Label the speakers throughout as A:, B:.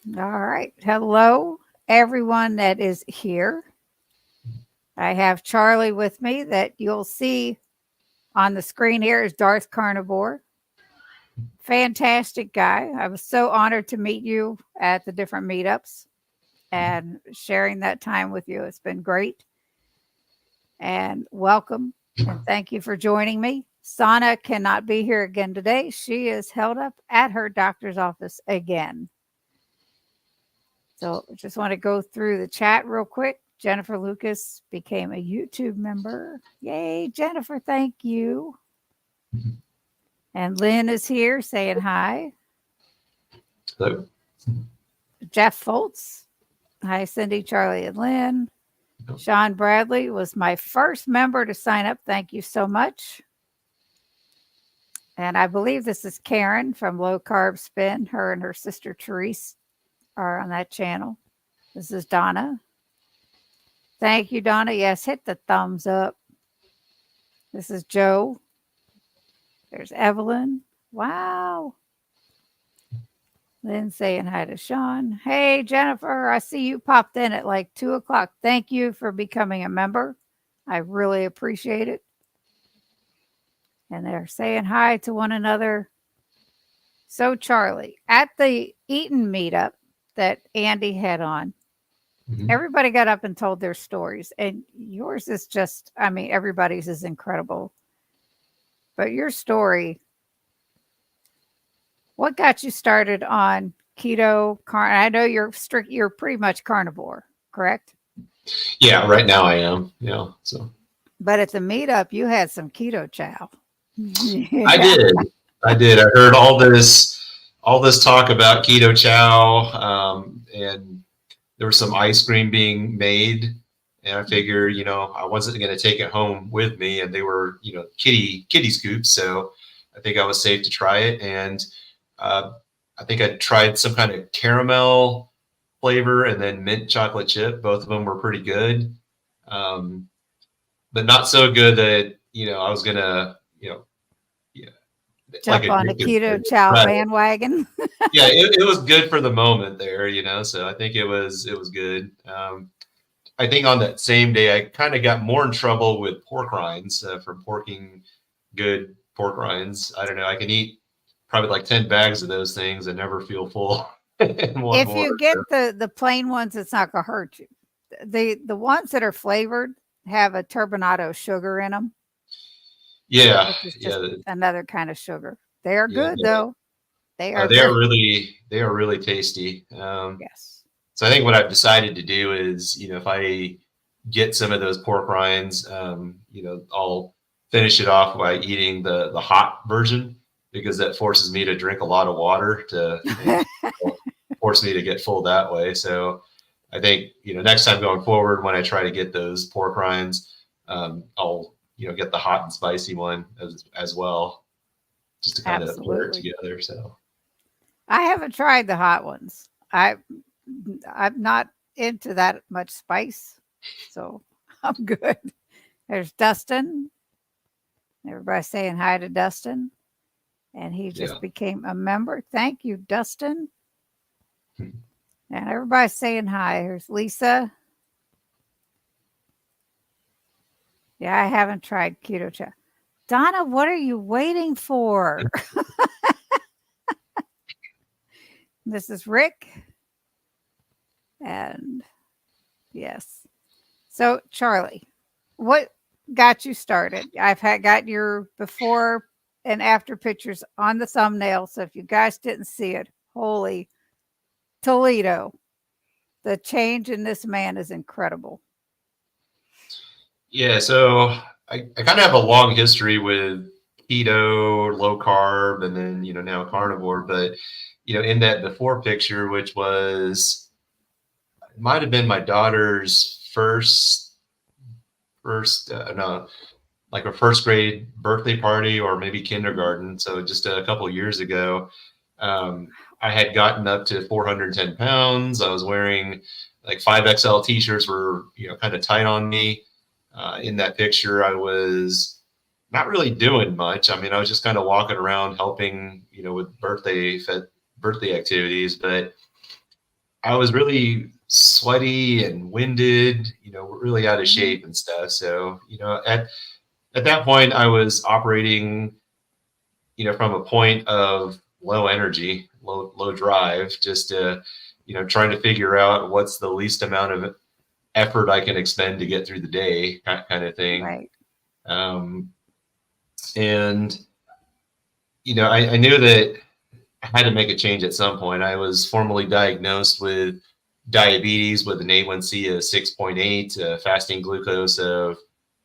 A: All right. Hello, everyone that is here. I have Charlie with me that you'll see on the screen here is DarthCarnivore. Fantastic guy. I was so honored to meet you at the different meetups and sharing that time with you. It's been great. And welcome. And thank you for joining me. Sana cannot be here again today. She is held up at her doctor's office again. So just want to go through the chat real quick. Jennifer Lucas became a YouTube member. Yay, Jennifer, thank you. And Lynn is here saying hi.
B: Hello.
A: Jeff Foltz. Hi, Cindy, Charlie, and Lynn. Sean Bradley was my first member to sign up. Thank you so much. And I believe this is Karen from Low Carb Spin. Her and her sister Therese are on that channel. This is Donna. Thank you, Donna. Yes, hit the thumbs up. This is Joe. There's Evelyn. Wow. Lynn saying hi to Sean. Hey, Jennifer, I see you popped in at like 2 o'clock. Thank you for becoming a member. I really appreciate it. And they're saying hi to one another. So, Charlie, at the Eaton meetup that Andy had on, everybody got up and told their stories. And yours is just, I mean, everybody's is incredible. But your story, what got you started on keto? I know you're pretty much carnivore, correct?
B: Yeah, right now I am. Yeah, so.
A: But at the meetup, you had some keto chow.
B: Yeah. I did. I heard all this talk about keto chow, and there was some ice cream being made, and I figured, I wasn't going to take it home with me, and they were, kitty scoops, so I think I was safe to try it, and I think I tried some kind of caramel flavor and then mint chocolate chip. Both of them were pretty good, but not so good that I was gonna
A: jump on a keto chow bandwagon.
B: Yeah, it was good for the moment there, so I think it was good. I think on that same day I kind of got more in trouble with pork rinds from porking good pork rinds. I don't know, I can eat probably like 10 bags of those things and never feel full.
A: If you get the plain ones, it's not gonna hurt you. The ones that are flavored have a turbinado sugar in them.
B: Yeah,
A: another kind of sugar. They are good though.
B: They are really tasty.
A: Yes.
B: So I think what I've decided to do is, if I get some of those pork rinds, I'll finish it off by eating the hot version, because that forces me to drink a lot of water to force me to get full that way. So I think, next time going forward, when I try to get those pork rinds, I'll, get the hot and spicy one as well, just to kind of pair it together. So
A: I haven't tried the hot ones. I'm not into that much spice, so I'm good. There's Dustin. Everybody's saying hi to Dustin. And he just became a member. Thank you, Dustin. And everybody's saying hi. Here's Lisa. Yeah, I haven't tried keto chow. Donna, what are you waiting for? This is Rick. And yes. So, Charlie, what got you started? I've got your before and after pictures on the thumbnail. So if you guys didn't see it, holy Toledo, the change in this man is incredible.
B: Yeah, so I kind of have a long history with keto, low carb, and then, now carnivore. But, in that before picture, which was, it might have been my daughter's first, like a first grade birthday party, or maybe kindergarten. So just a couple of years ago, I had gotten up to 410 pounds. I was wearing like 5XL t-shirts were, kind of tight on me. In that picture, I was not really doing much. I mean, I was just kind of walking around helping, with birthday activities. But I was really sweaty and winded, really out of
A: Mhm.
B: shape and stuff. So, at that point, I was operating, from a point of low energy, low drive, just trying to figure out what's the least amount of effort I can expend to get through the day, kind of thing.
A: Right.
B: Um, and I knew that I had to make a change at some point. I was formally diagnosed with diabetes with an A1C of 6.8, fasting glucose of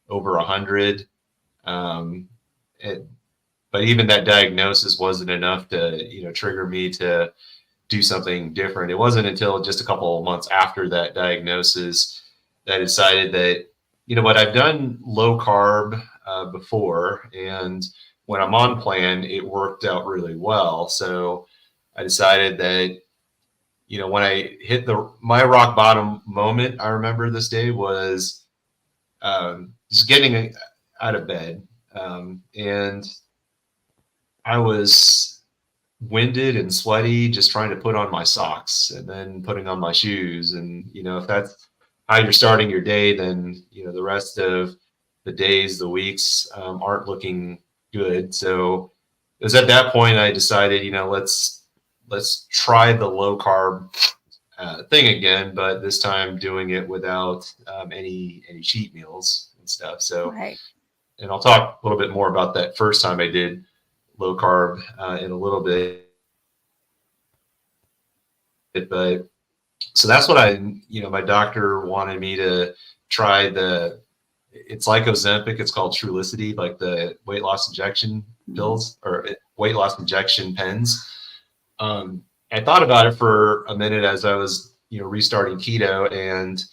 B: over 100. Um, it, but even that diagnosis wasn't enough to, trigger me to do something different. It wasn't until just a couple of months after that diagnosis that I decided that, what, I've done low carb before, and when I'm on plan, it worked out really well. So I decided that, when I hit my rock bottom moment, I remember this day was just getting out of bed, and I was winded and sweaty, just trying to put on my socks and then putting on my shoes. And, if that's how you're starting your day, then, the rest of the days, the weeks aren't looking good. So it was at that point I decided, let's try the low carb thing again, but this time doing it without any cheat meals and stuff. So,
A: Right.
B: and I'll talk a little bit more about that first time I did low carb in a little bit. But so that's what my doctor wanted me to try it's like Ozempic. It's called Trulicity, like the weight loss injection
A: Mhm.
B: pills or weight loss injection pens. I thought about it for a minute as I was, restarting keto, and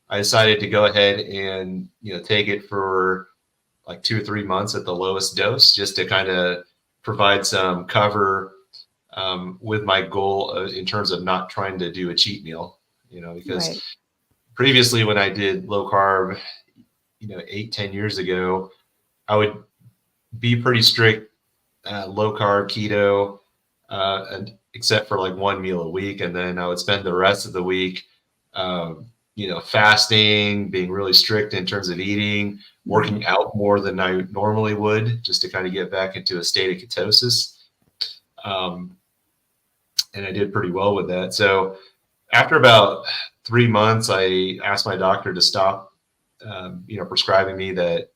B: I decided to go ahead and, take it for like 2 or 3 months at the lowest dose, just to kind of provide some cover with my goal in terms of not trying to do a cheat meal, because
A: Right.
B: previously when I did low carb, 8, 10 years ago, I would be pretty strict low carb keto, and except for like one meal a week, and then I would spend the rest of the week, fasting, being really strict in terms of eating,
A: Mhm.
B: working out more than I normally would, just to kind of get back into a state of ketosis. Um, and I did pretty well with that. So after about 3 months, I asked my doctor to stop, prescribing me that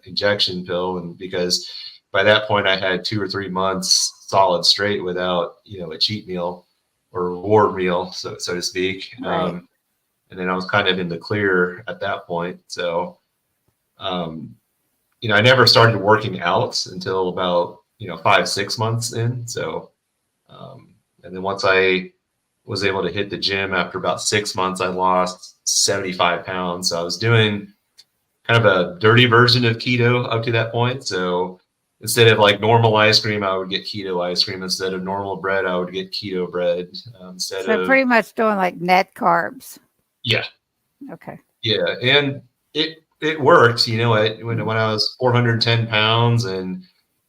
B: injection pill, and because by that point I had 2 or 3 months solid straight without, a cheat meal or reward meal, so to speak.
A: Right.
B: And then I was kind of in the clear at that point. So, I never started working out until about 5, 6 months in. So, and then once I was able to hit the gym after about 6 months, I lost 75 pounds. So I was doing kind of a dirty version of keto up to that point. So instead of like normal ice cream, I would get keto ice cream. Instead of normal bread, I would get keto bread. Instead
A: So
B: of,
A: pretty much doing like net carbs.
B: yeah,
A: Okay.
B: yeah. And it worked,
A: Mhm.
B: when I was 410 pounds and,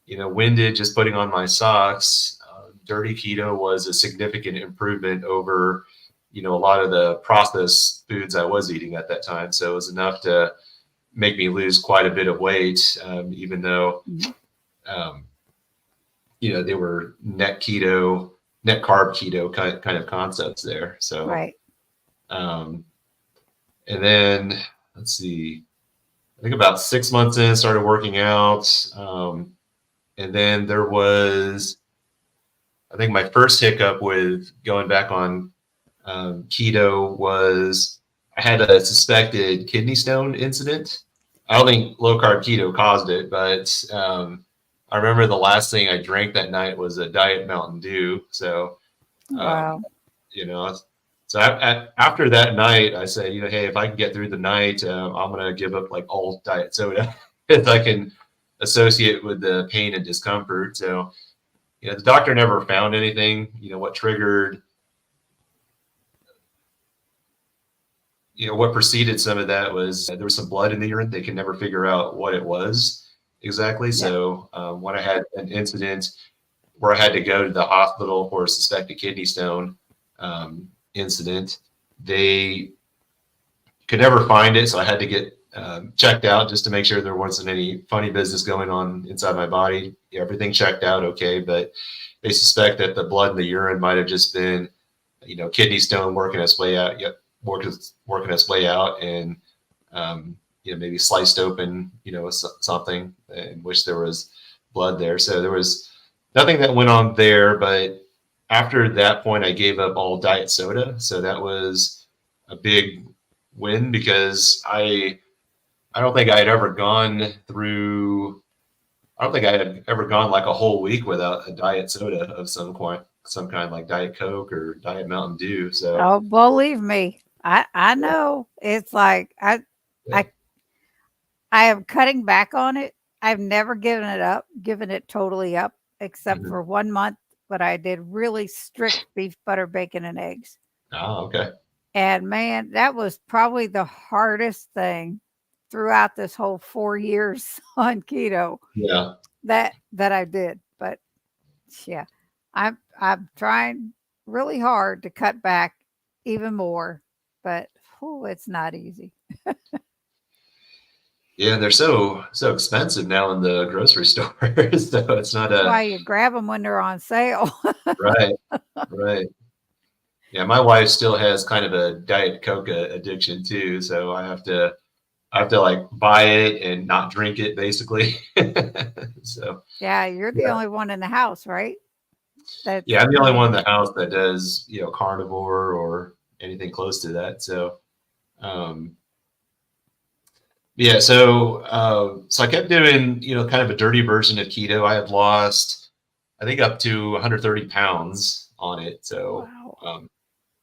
B: winded, just putting on my socks, dirty keto was a significant improvement over, a lot of the processed foods I was eating at that time. So it was enough to make me lose quite a bit of weight, even though,
A: Mhm.
B: um, they were net carb keto kind of concepts there. So,
A: Right.
B: um, and then let's see, I think about 6 months in, started working out. And then there was, I think my first hiccup with going back on keto was I had a suspected kidney stone incident. I don't think low carb keto caused it, but I remember the last thing I drank that night was a Diet Mountain Dew. So, um,
A: Wow.
B: you know, so after that night, I said, hey, if I can get through the night, I'm going to give up like all diet soda if I can associate with the pain and discomfort. So, the doctor never found anything. What triggered, what preceded some of that was there was some blood in the urine. They could never figure out what it was exactly.
A: Yeah.
B: So when I had an incident where I had to go to the hospital for a suspected kidney stone, incident, they could never find it. So I had to get checked out just to make sure there wasn't any funny business going on inside my body. Everything checked out okay, but they suspect that the blood in the urine might have just been, kidney stone working its way out. Yep, working its way out, and maybe sliced open, something in which there was blood there. So there was nothing that went on there. But after that point, I gave up all diet soda. So that was a big win because I don't think I had ever gone through. I don't think I had ever gone like a whole week without a diet soda of some kind, like Diet Coke or Diet Mountain Dew. So,
A: Oh, believe me, I know. It's like
B: yeah.
A: I am cutting back on it. I've never given it totally up, except
B: Mhm.
A: for 1 month, but I did really strict beef, butter, bacon, and eggs.
B: Oh, okay.
A: And man, that was probably the hardest thing throughout this whole 4 years on keto
B: Yeah.
A: that I did. But yeah, I'm trying really hard to cut back even more, but it's not easy.
B: Yeah, they're so expensive now in the grocery store. So it's not
A: That's
B: a
A: why you grab them when they're on sale.
B: right, right. Yeah, my wife still has kind of a Diet Coke addiction too, so I have to like buy it and not drink it basically. So
A: Yeah, you're the
B: yeah,
A: only one in the house, right? That's
B: yeah, I'm the only
A: doing
B: one in
A: it.
B: the house that does carnivore or anything close to that. So um, yeah, so I kept doing kind of a dirty version of keto. I had lost I think up to 130 pounds on it. So
A: Wow.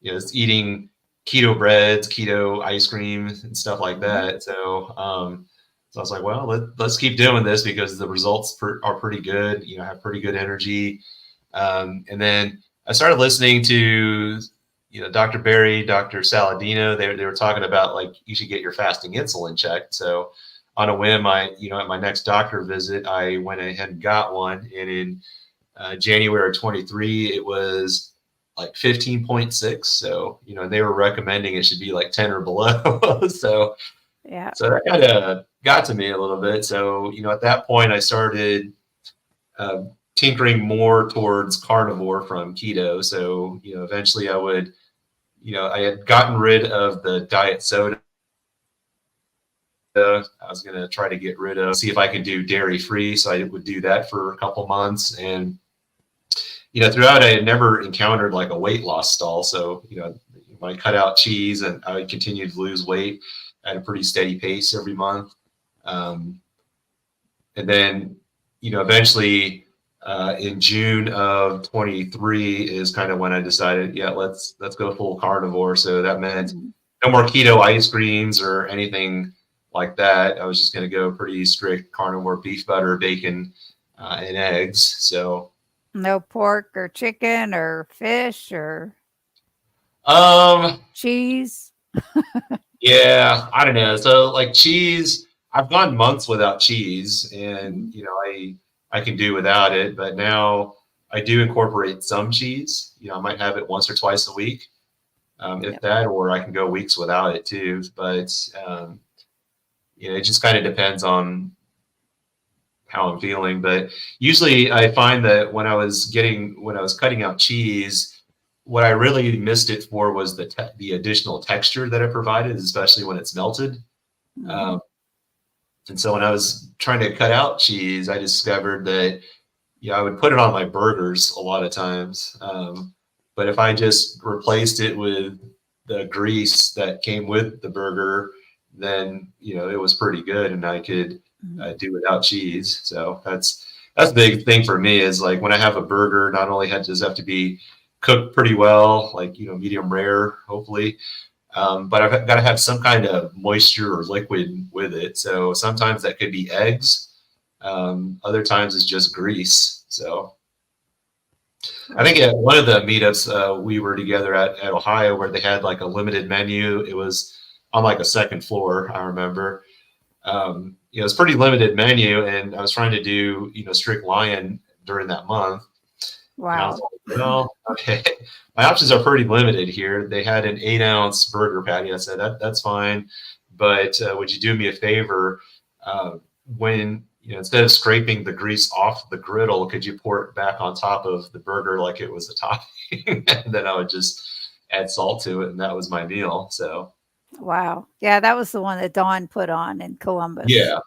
B: it's eating keto breads, keto ice cream, and stuff like
A: Mhm.
B: that. So I was like, well, let's keep doing this because the results are pretty good. I have pretty good energy. And then I started listening to, Dr. Berry, Dr. Saladino. They were talking about like you should get your fasting insulin checked. So on a whim, at my next doctor visit, I went ahead and got one. And in January of 23, it was like 15.6. So, they were recommending it should be like 10 or below. so,
A: Yeah.
B: so that kind of got to me a little bit. So, at that point, I started uh, tinkering more towards carnivore from keto. So, eventually I had gotten rid of the diet soda. I was going to try to get rid of, see if I could do dairy free. So I would do that for a couple months. And throughout I had never encountered like a weight loss stall. So, when I cut out cheese and I would continue to lose weight at a pretty steady pace every month. Um, and then, eventually in June of 23 is kind of when I decided, yeah, let's go full carnivore. So that meant
A: Mhm.
B: no more keto ice creams or anything like that. I was just going to go pretty strict carnivore, beef, butter, bacon, and eggs. So,
A: No pork or chicken or fish or
B: um,
A: cheese.
B: yeah, I don't know. So like cheese, I've gone months without cheese, and
A: Mhm.
B: I can do without it. But now I do incorporate some cheese. I might have it once or twice a week, if
A: Yep.
B: that, or I can go weeks without it too. But it just kind of depends on how I'm feeling. But usually, I find that when I was cutting out cheese, what I really missed it for was the additional texture that it provided, especially when it's melted.
A: Mhm.
B: Um, and so when I was trying to cut out cheese, I discovered that I would put it on my burgers a lot of times. But if I just replaced it with the grease that came with the burger, then it was pretty good, and I could
A: Mhm.
B: do without cheese. So that's the big thing for me is like when I have a burger, not only does it have to be cooked pretty well, like medium rare, hopefully, but I've got to have some kind of moisture or liquid with it. So sometimes that could be eggs. Other times it's just grease. So I think
A: Right.
B: at one of the meetups we were together at Ohio where they had like a limited menu. It was on like a second floor, I remember. It's pretty limited menu, and I was trying to do strict lion during that month. And I was
A: Wow.
B: like, well, okay, my options are pretty limited here. They had an 8-ounce burger patty. I said, that's fine. But would you do me a favor? Uh, when, instead of scraping the grease off the griddle, could you pour it back on top of the burger like it was a topping? And then I would just add salt to it. And that was my meal. So,
A: Wow. Yeah, that was the one that Dawn put on in Columbus.
B: yeah,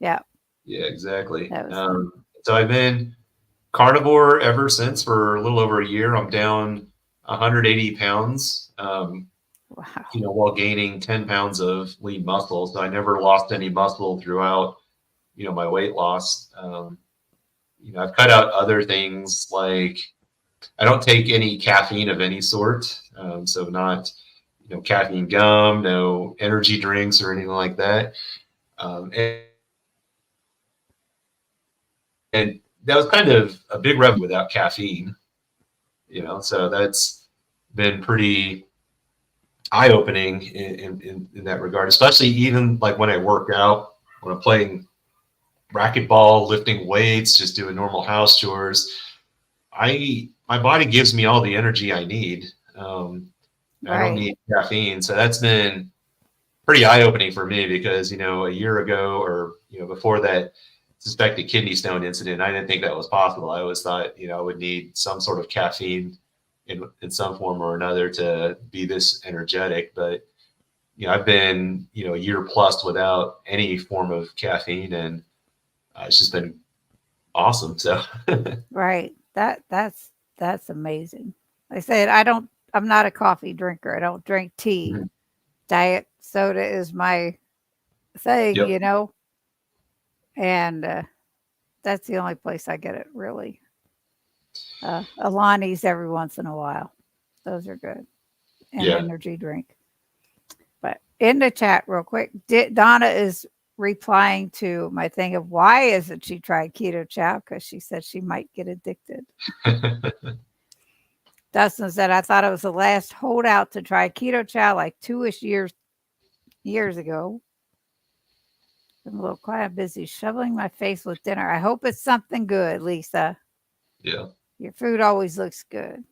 A: Yeah,
B: yeah, exactly.
A: that was fun.
B: So I've been carnivore ever since for a little over a year. I'm down 180 pounds,
A: Wow.
B: while gaining 10 pounds of lean muscle. So I never lost any muscle throughout, my weight loss. I've cut out other things like I don't take any caffeine of any sort. So not, caffeine gum, no energy drinks or anything like that. And that was kind of a big revenue without caffeine, so that's been pretty eye-opening in that regard, especially even like when I work out, when I'm playing racquetball, lifting weights, just doing normal house chores. My body gives me all the energy I need. I don't
A: Right.
B: need caffeine, so that's been pretty eye-opening for me because a year ago or before that suspected kidney stone incident, I didn't think that was possible. I always thought I would need some sort of caffeine in some form or another to be this energetic, but I've been a year plus without any form of caffeine, and it's just been awesome. So
A: Right. That's amazing. Like I said, I'm not a coffee drinker. I don't drink tea. Diet soda is my thing,
B: yep,
A: and that's the only place I get it really. Alani's every once in a while. Those are good. An
B: yeah.
A: energy drink. But in the chat, real quick, Donna is replying to my thing of why isn't she tried keto chow? Because she said she might get addicted. Dustin said, I thought it was the last holdout to try keto chow like 2-ish years ago. I'm a little quiet, busy shoveling my face with dinner. I hope it's something good, Lisa.
B: Yeah.
A: Your food always looks good.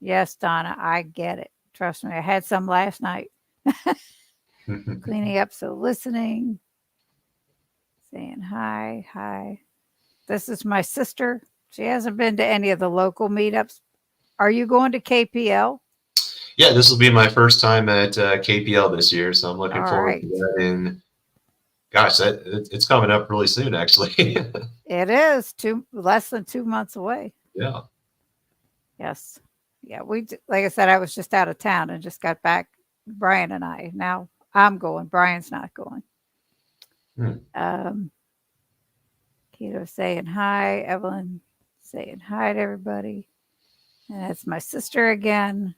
A: Yes, Donna, I get it. Trust me, I had some last night. Cleaning up, so listening, saying hi, hi. This is my sister. She hasn't been to any of the local meetups. Are you going to KPL?
B: Yeah, this will be my first time at KPL this year, so I'm looking
A: All
B: forward
A: right.
B: to that. And gosh, it's coming up really soon, actually.
A: It is less than 2 months away.
B: Yeah.
A: Yes. Yeah, like I said, I was just out of town and just got back, Brian and I. Now I'm going. Brian's not going. Keto saying hi. Evelyn saying hi to everybody. And that's my sister again.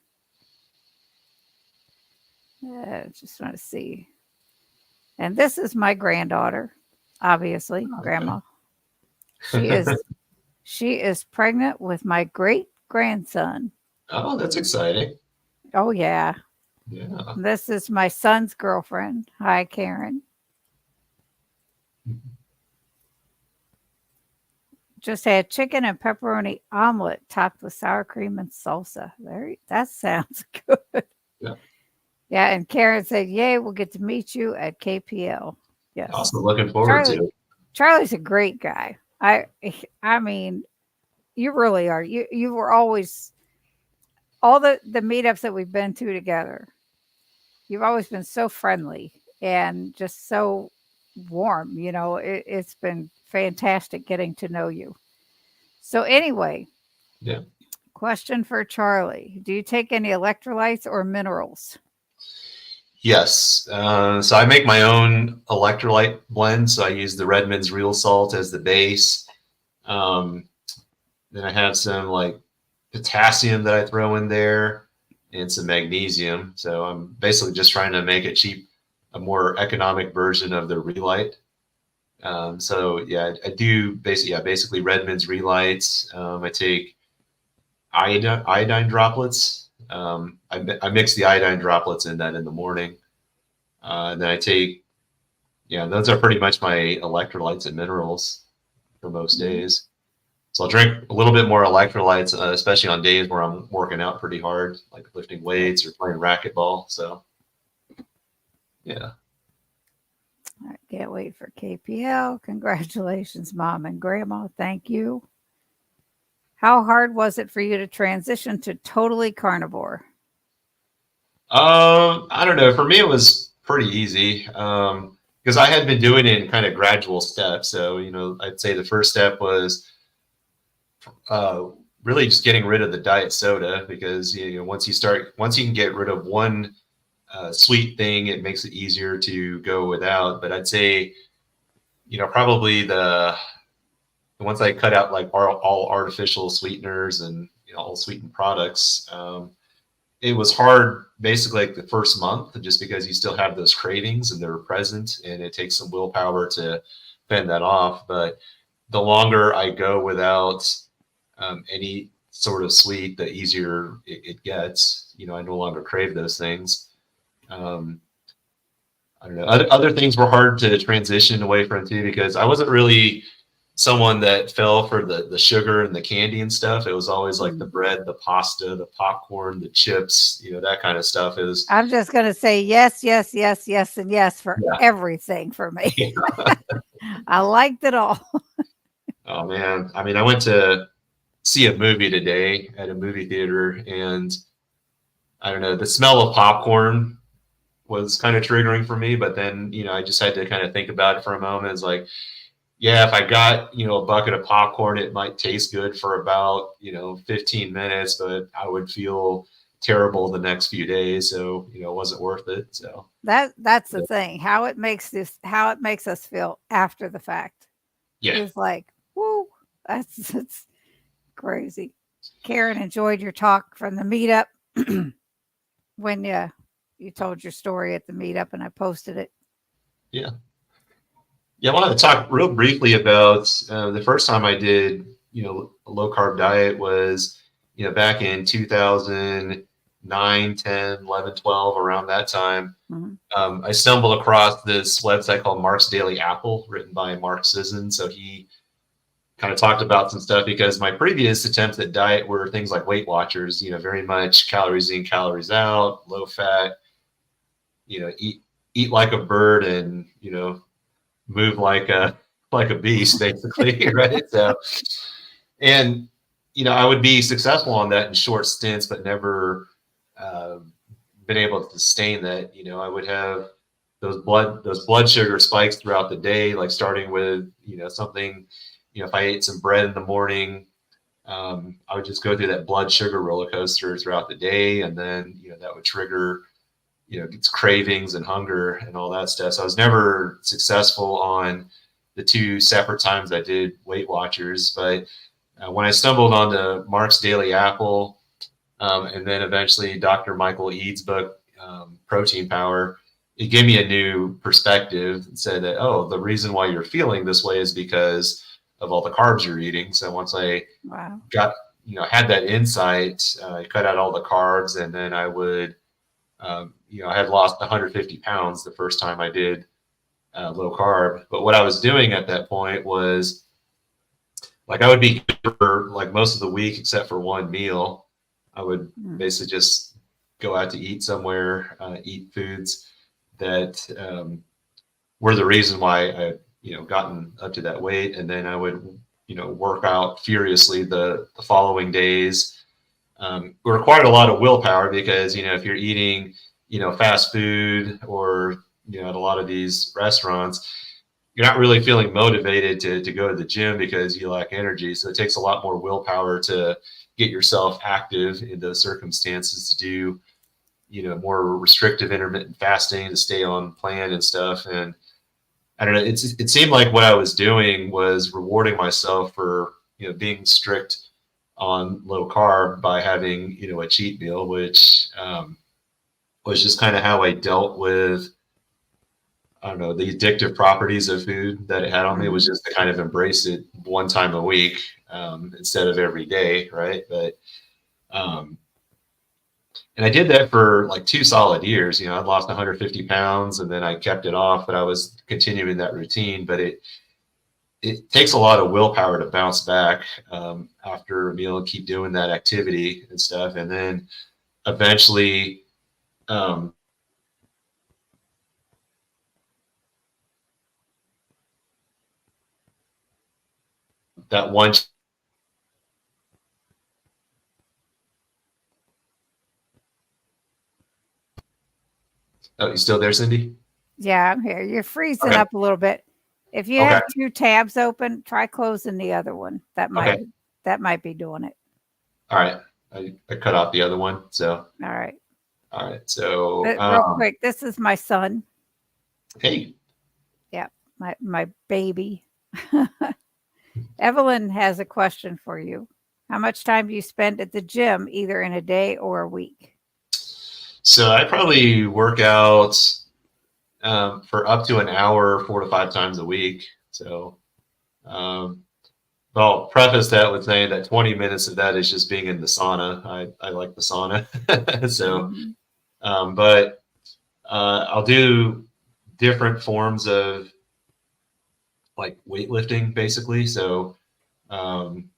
A: Just want to see. And this is my granddaughter, obviously,
B: Okay.
A: Grandma. She is pregnant with my great grandson.
B: Oh, that's exciting.
A: Oh yeah.
B: Yeah.
A: This is my son's girlfriend. Hi, Karen. Just had chicken and pepperoni omelet topped with sour cream and salsa. That sounds good.
B: Yeah.
A: Yeah, and Karen said, "Yay, we'll get to meet you at KPL." Yes.
B: Awesome. Looking forward to it.
A: Charlie's a great guy. I mean, you really are. You were always all the meetups that we've been to together. You've always been so friendly and just so warm. It's been fantastic getting to know you. So anyway,
B: Yeah.
A: question for Charlie: do you take any electrolytes or minerals?
B: Yes. So I make my own electrolyte blend. So I use the Redmond's Real Salt as the base. Then I have some like potassium that I throw in there and some magnesium. So I'm basically just trying to make it cheap, a more economic version of the Relight. So yeah, I do basically Redmond's Relights. I take iodine droplets. I mix the iodine droplets in that in the morning. And then I take, those are pretty much my electrolytes and minerals for most days. So I'll drink a little bit more electrolytes, especially on days where I'm working out pretty hard, like lifting weights or playing racquetball. So, yeah.
A: I can't wait for KPL. Congratulations, Mom and Grandma. Thank you. How hard was it for you to transition to totally carnivore?
B: I don't know. For me, it was pretty easy because I had been doing it in kind of gradual steps. So, I'd say the first step was uh, really just getting rid of the diet soda because once you can get rid of one sweet thing, it makes it easier to go without. But I'd say probably the once I cut out like all artificial sweeteners and all sweetened products, it was hard basically like the first month just because you still have those cravings and they're present, and it takes some willpower to fend that off. But the longer I go without any sort of sweet, the easier it gets. I no longer crave those things. Um, I don't know. Other things were hard to transition away from too because I wasn't really someone that fell for the sugar and the candy and stuff. It was always like the bread, the pasta, the popcorn, the chips, that kind of stuff. Is
A: I'm just going to say yes, yes, yes, yes, and yes for
B: yeah.
A: everything for me.
B: Yeah.
A: I liked it all.
B: Oh man, I mean, I went to see a movie today at a movie theater, and I don't know, the smell of popcorn was kind of triggering for me. But then, I just had to kind of think about it for a moment. It's like, yeah, if I got, a bucket of popcorn, it might taste good for about, 15 minutes, but I would feel terrible the next few days. So, it wasn't worth it. So
A: that's the thing. How it makes us feel after the fact.
B: Yeah.
A: Is like, whoo, that's crazy. Karen enjoyed your talk from the meetup when you told your story at the meetup, and I posted it.
B: Yeah. Yeah, I wanted to talk real briefly about the first time I did, a low carb diet was, back in 2009, 10, 11, 12, around that time.
A: Mm-hmm.
B: I stumbled across this website called Mark's Daily Apple, written by Mark Sisson. So he kind of talked about some stuff because my previous attempts at diet were things like Weight Watchers, very much calories in, calories out, low fat, eat like a bird and, move like a beast, basically, right? So, and I would be successful on that in short stints, but never been able to sustain that. I would have those blood sugar spikes throughout the day, like starting with something. If I ate some bread in the morning, I would just go through that blood sugar roller coaster throughout the day, and then that would trigger it's cravings and hunger and all that stuff. So I was never successful on the two separate times I did Weight Watchers. But when I stumbled onto Mark's Daily Apple, and then eventually Dr. Michael Eads' book, Protein Power, it gave me a new perspective and said that, oh, the reason why you're feeling this way is because of all the carbs you're eating. So once I got, had that insight, I cut out all the carbs, and then I would, I had lost 150 pounds the first time I did low carb. But what I was doing at that point was like I would be for like most of the week except for one meal. I would basically just go out to eat somewhere, eat foods that were the reason why I gotten up to that weight, and then I would work out furiously the following days. It required a lot of willpower because if you're eating fast food or at a lot of these restaurants, you're not really feeling motivated to go to the gym because you lack energy. So it takes a lot more willpower to get yourself active in those circumstances, to do more restrictive intermittent fasting, to stay on plan and stuff. And I don't know, it seemed like what I was doing was rewarding myself for being strict on low carb by having a cheat meal, which was just kind of how I dealt with, I don't know, the addictive properties of food that it had on me. Was just to kind of embrace it one time a week instead of every day, right? But and I did that for like 2 solid years. I'd lost 150 pounds and then I kept it off, but I was continuing that routine. But it takes a lot of willpower to bounce back after a meal and keep doing that activity and stuff. And then eventually, um, that one. Oh, you still there, Cindy?
A: Yeah, I'm here. You're freezing
B: Okay.
A: up a little bit. If you
B: Okay.
A: have two tabs open, try closing the other one.
B: Okay.
A: That might be doing it.
B: All right. I cut off the other one. So,
A: All right.
B: all right. So,
A: But real quick, this is my son.
B: hey.
A: Yeah, my baby. Evelyn has a question for you. How much time do you spend at the gym, either in a day or a week?
B: So I probably work out for up to an hour, 4 to 5 times a week. So, um, I'll preface that with saying that 20 minutes of that is just being in the sauna. I like the sauna. So,
A: Mhm.
B: but I'll do different forms of like weightlifting, basically. So, um,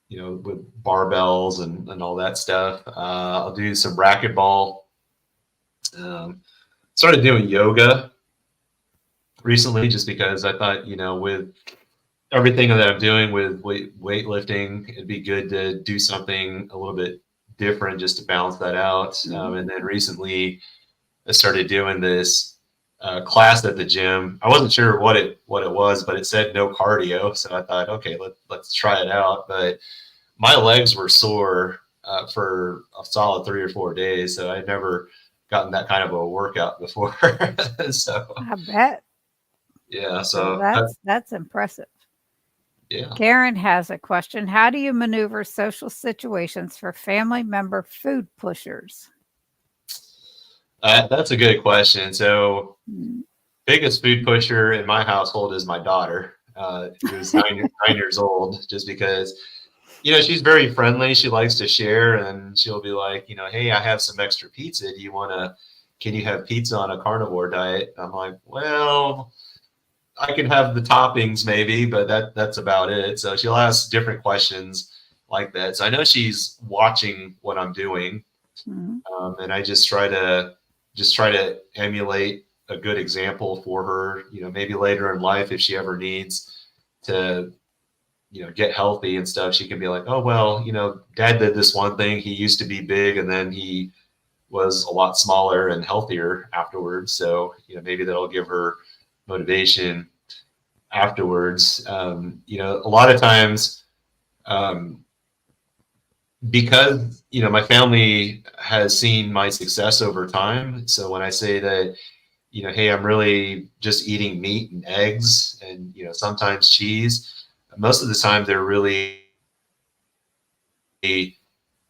B: with barbells and all that stuff. I'll do some racquetball. Started doing yoga recently just because I thought, with everything that I'm doing with weightlifting, it'd be good to do something a little bit different just to balance that out. And then recently, I started doing this class at the gym. I wasn't sure what it was, but it said no cardio, so I thought, okay, let's try it out. But my legs were sore for a solid 3 or 4 days, so I'd never gotten that kind of a workout before. So
A: I bet.
B: yeah,
A: Well,
B: so
A: that's impressive.
B: yeah.
A: Karen has a question. How do you maneuver social situations for family member food pushers?
B: That's a good question. So,
A: Mm.
B: biggest food pusher in my household is my daughter, who's 9 years old, just because, she's very friendly. She likes to share, and she'll be like, hey, I have some extra pizza. Can you have pizza on a carnivore diet? I'm like, well, I can have the toppings maybe, but that's about it. So she'll ask different questions like that. So I know she's watching what I'm doing,
A: Mhm.
B: and I just try to emulate a good example for her. Maybe later in life, if she ever needs to, get healthy and stuff, she can be like, oh well, Dad did this one thing. He used to be big, and then he was a lot smaller and healthier afterwards. So maybe that'll give her motivation afterwards. A lot of times. Um, because my family has seen my success over time, so when I say that, hey, I'm really just eating meat and eggs and sometimes cheese, most of the time they're really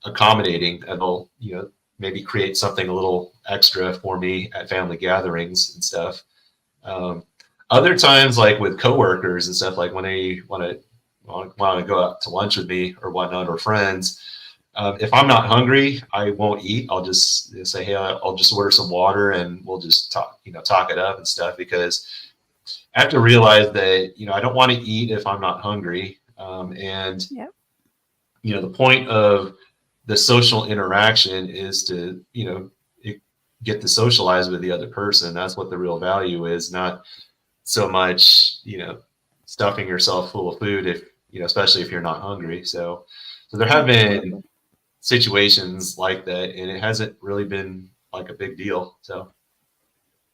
B: accommodating, and they'll maybe create something a little extra for me at family gatherings and stuff. um, Other times, like with coworkers and stuff, like when they want to go out to lunch with me or whatnot, or friends, if I'm not hungry, I won't eat. I'll just say, hey, I'll just order some water and we'll just talk it up and stuff, because I have to realize that, I don't want to eat if I'm not hungry. And,
A: Yep.
B: the point of the social interaction is to, get to socialize with the other person. That's what the real value is, not so much, stuffing yourself full of food if, especially if you're not hungry. So there have been
A: Absolutely.
B: situations like that, and it hasn't really been like a big deal. So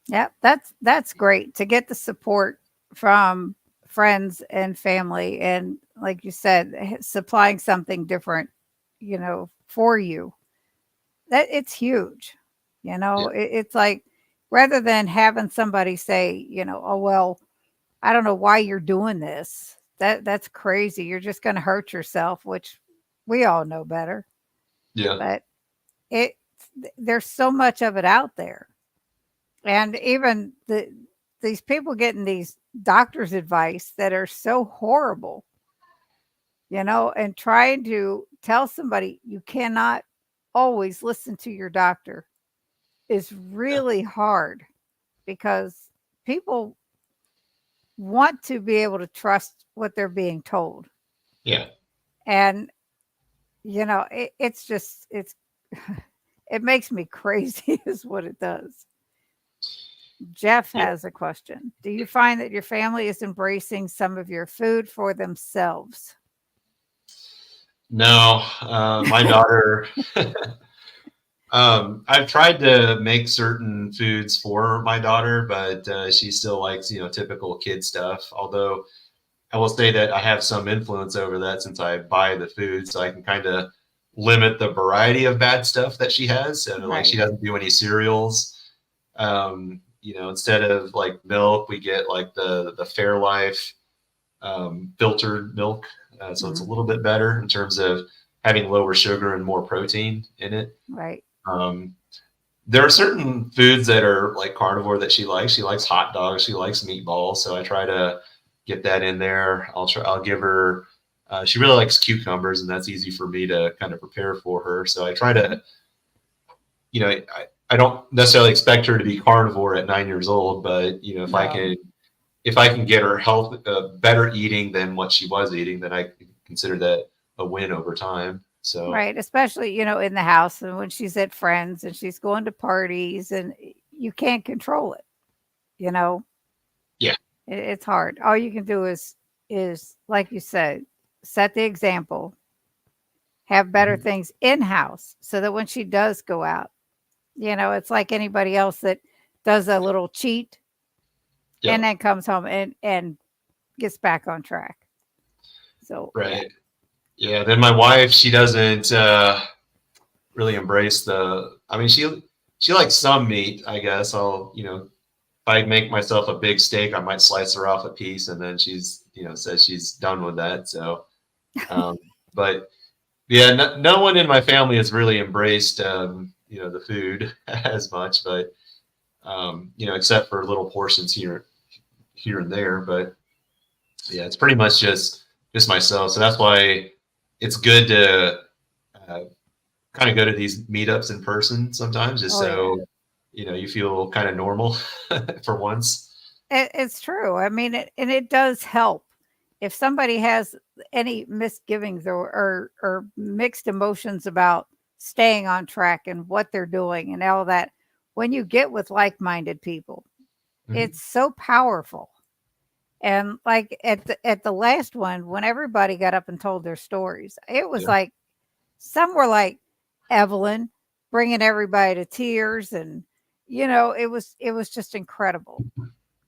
A: Yep. That's great to get the support from friends and family, and like you said, supplying something different, for you. That it's huge.
B: yeah,
A: It's like, rather than having somebody say, "Oh well, I don't know why you're doing this. That's crazy. You're just going to hurt yourself," which we all know better.
B: yeah,
A: But it there's so much of it out there. And even these people getting these doctors' advice that are so horrible, and trying to tell somebody you cannot always listen to your doctor is
B: yeah,
A: really hard, because people want to be able to trust what they're being told.
B: Yeah.
A: And, it's just, it makes me crazy, is what it does. Jeff
B: Yeah.
A: has a question. Do you find that your family is embracing some of your food for themselves?
B: No, my daughter. I've tried to make certain foods for my daughter, but she still likes, typical kid stuff. Although I will say that I have some influence over that since I buy the food, so I can kind of limit the variety of bad stuff that she has. So like she
A: Right.
B: doesn't do any cereals. Instead of like milk, we get like the Fairlife filtered milk, so it's a
A: Mhm.
B: little bit better in terms of having lower sugar and more protein in it.
A: Right.
B: Um, there are certain foods that are like carnivore that she likes. She likes hot dogs. She likes meatballs. So I try to get that in there. I'll give her. She really likes cucumbers, and that's easy for me to kind of prepare for her. So I try to, I don't necessarily expect her to be carnivore at 9 years old, but
A: No.
B: if I can get her health better eating than what she was eating, then I consider that a win over time. So
A: Right. Especially, in the house and when she's at friends and she's going to parties and you can't control it, you know.
B: yeah.
A: It's hard. All you can do is like you said, set the example, have better
B: Mhm.
A: things in house so that when she does go out, it's like anybody else that does a little cheat and
B: Yeah.
A: then comes home and gets back on track. So, yeah.
B: Right. Yeah. Then my wife, she doesn't really embrace the. I mean, she likes some meat. I guess if I make myself a big steak, I might slice her off a piece, and then she's says she's done with that. So, um, but yeah, no one in my family has really embraced the food as much, but except for little portions here and there. But yeah, it's pretty much just myself. So that's why it's good to uh, kind of go to these meetups in person sometimes, just
A: Oh, yeah.
B: so you feel kind of normal for once.
A: It's true. I mean, and it does help. If somebody has any misgivings or mixed emotions about staying on track and what they're doing and all that, when you get with like-minded people,
B: Mhm.
A: it's so powerful. And like at the last one, when everybody got up and told their stories, it was
B: Yeah,
A: like some were like Evelyn bringing everybody to tears, and it was just incredible.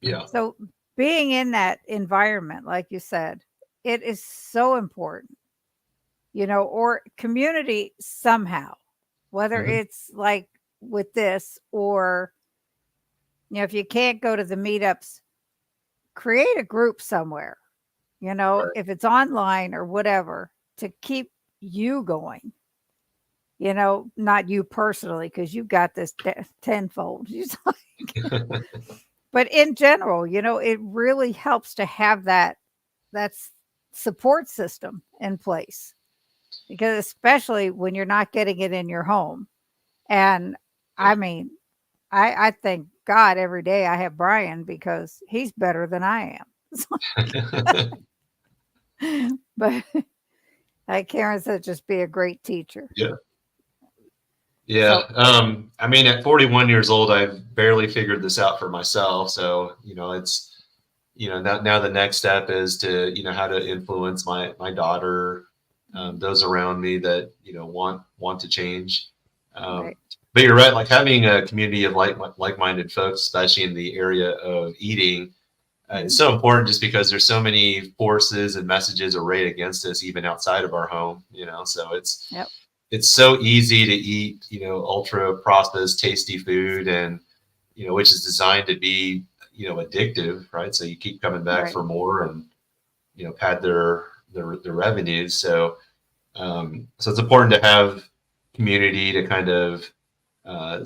B: yeah,
A: So being in that environment, like you said, it is so important, or community somehow, whether
B: hmm
A: it's like with this or, if you can't go to the meetups, create a group somewhere,
B: right.
A: if it's online or whatever, to keep you going, not you personally, because you've got this tenfold. But in general, it really helps to have that support system in place, because especially when you're not getting it in your home. And
B: Yeah.
A: I mean, I thank God every day I have Brian because he's better than I am. But like Karen said, just be a great teacher.
B: Yeah. Yeah.
A: So,
B: I mean, at 41 years old, I've barely figured this out for myself. So, it's, now the next step is to, how to influence my daughter, those around me that, want to change. Um,
A: right,
B: but you're right, like having a community of like-minded folks, especially in the area of eating, is
A: mhm,
B: so important just because there's so many forces and messages arrayed against us, even outside of our home, so
A: yep,
B: it's so easy to eat, ultra processed, tasty food, and which is designed to be, addictive, right? So you keep coming back
A: right.
B: for more, and pad their revenues. So so it's important to have community to kind of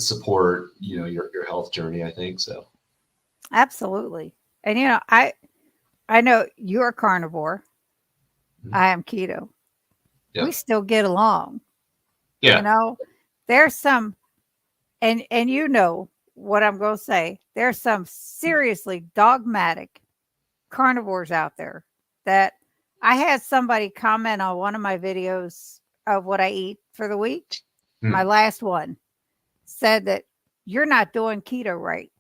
B: support,
A: Mhm.
B: your health journey. I think so.
A: Absolutely. And I know you're carnivore.
B: Mhm.
A: I am keto. We
B: Yeah,
A: still get along, you
B: yeah,
A: know? There's some, and what I'm going to say. There's some seriously dogmatic carnivores out there that I had somebody comment on one of my videos of what I eat for the week. My last one said that you're not doing keto right.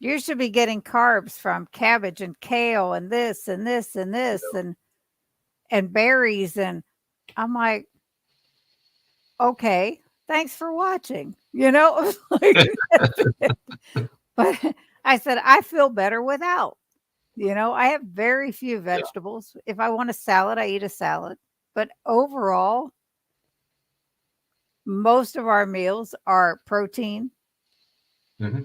A: You should be getting carbs from cabbage and kale and this and this and this and berries. And I'm like, okay, thanks for watching. Like, but I said, I feel better without. I have very few vegetables. If I want a salad, I eat a salad. But overall, most of our meals are protein.
B: Mm-hmm.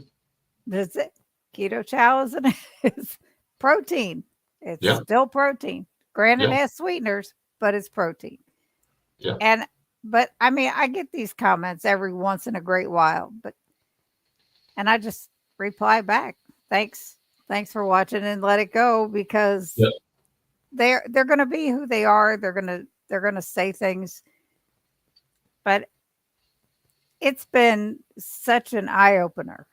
A: That's it. Keto chow is protein. It's still protein. Granted, it has sweeteners, but it's protein.
B: Yeah.
A: But I mean, I get these comments every once in a great while, and I just reply back, thanks for watching, and let it go, because they're going to be who they are. They're going to say things, but it's been such an eye opener.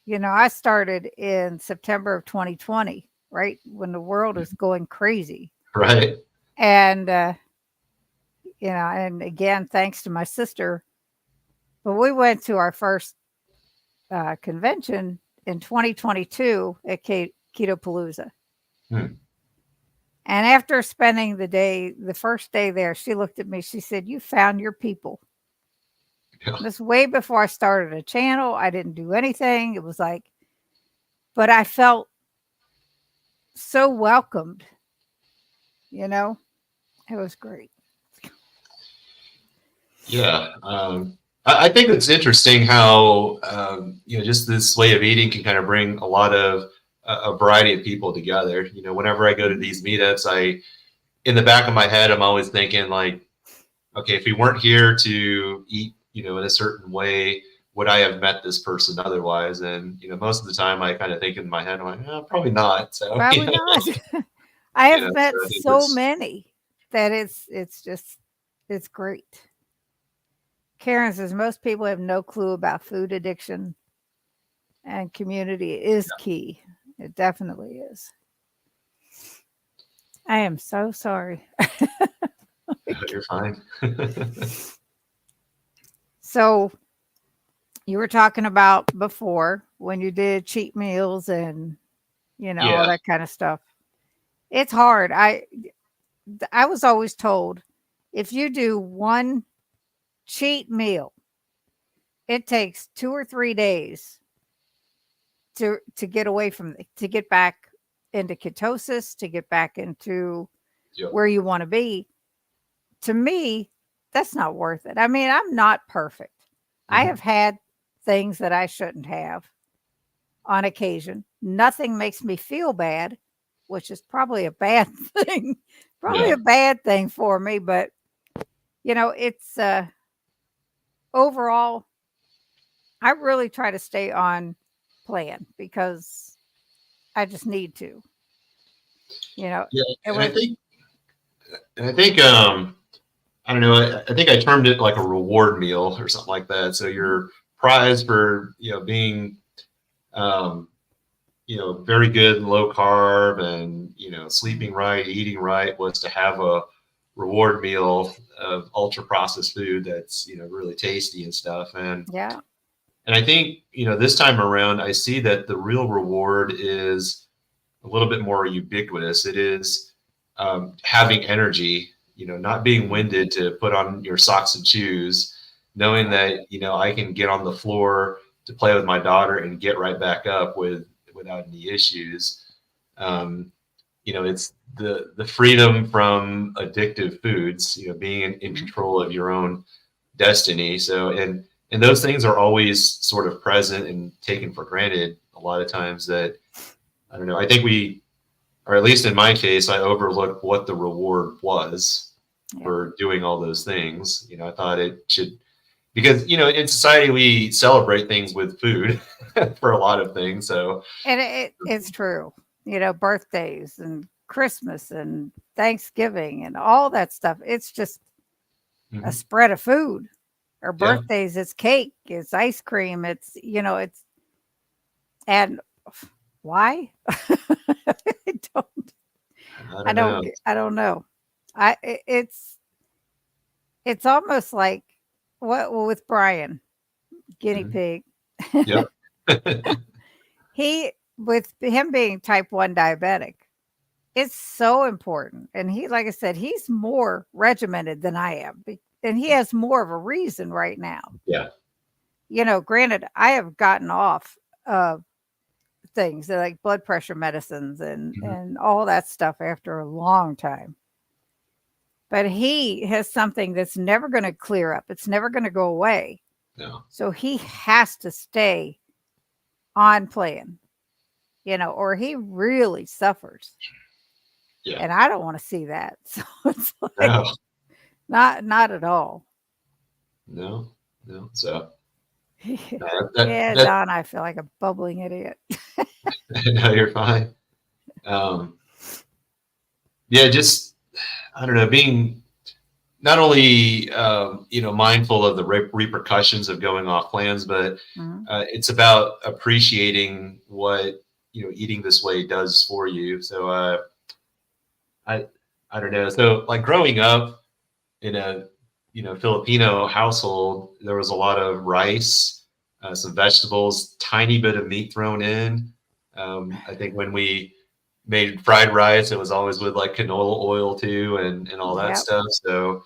A: I started in September of 2020, right when the world is going crazy,
B: Right.
A: and and again, thanks to my sister. But we went to our first convention in 2022 at Ketopalooza.
B: Hmm.
A: And after spending the first day there, she looked at me. She said, "You found your people."
B: Yeah.
A: This way before I started a channel. I didn't do anything. It was like, but I felt so welcomed. It was great.
B: Yeah. I think it's interesting how, just this way of eating can kind of bring a lot of a variety of people together. Whenever I go to these meetups, in the back of my head, I'm always thinking like, okay, if we weren't here to eat, in a certain way, would I have met this person otherwise? And, most of the time I kind of think in my head, I'm like, oh, probably not. So,
A: Probably not. I have met
B: so I think
A: so many that it's great. Karen says most people have no clue about food addiction, and community is key. It definitely is. I am so sorry.
B: You're fine.
A: So you were talking about before when you did cheat meals and all that kind of stuff. It's hard. I was always told if you do one cheat meal, it takes 2 or 3 days to get away from to get back into ketosis, to get back into where you want to be. To me, that's not worth it. I mean, I'm not perfect. I have had things that I shouldn't have on occasion. Nothing makes me feel bad, which is probably a bad thing. Probably a bad thing for me, but it's overall I really try to stay on plan because I just need to.
B: Yeah, and I think I don't know. I think I termed it like a reward meal or something like that. So your prize for being very good low carb and sleeping right, eating right was to have a reward meal of ultra processed food that's really tasty and stuff. And I think this time around I see that the real reward is a little bit more ubiquitous. It is having energy, not being winded to put on your socks and shoes, knowing that I can get on the floor to play with my daughter and get right back up without any issues. It's the freedom from addictive foods, being in control of your own destiny. So and those things are always sort of present and taken for granted a lot of times. That I don't know. I think or at least in my case, I overlooked what the reward was for doing all those things. I thought it should, because in society we celebrate things with food for a lot of things. So
A: and it's true. Birthdays and Christmas and Thanksgiving and all that stuff. It's just a spread of food. Or birthdays, it's cake, it's ice cream, it's it's, and Why? I don't.
B: I don't know.
A: I don't know. It's almost like what with Brian, guinea
B: Mhm.
A: pig.
B: Yep.
A: He with him being type 1 diabetic, it's so important. And he, like I said, he's more regimented than I am. And he has more of a reason right now.
B: Yeah.
A: Granted, I have gotten off of things like blood pressure medicines
B: Mhm.
A: and all that stuff after a long time. But he has something that's never going to clear up. It's never going to go away.
B: No.
A: So he has to stay on plan, or he really suffers.
B: Yeah.
A: And I don't want to see that. So it's like
B: No.
A: not at all.
B: No. No. So
A: Yeah,
B: that
A: Don, I feel like a bubbling idiot.
B: no, you're fine. Yeah, just I don't know, being not only mindful of the repercussions of going off plans, but
A: Mhm.
B: it's about appreciating what eating this way does for you. So I I don't know. So like growing up in a Filipino household, there was a lot of rice, some vegetables, tiny bit of meat thrown in. I think when we made fried rice, it was always with like canola oil too, and all that
A: Yep.
B: stuff. So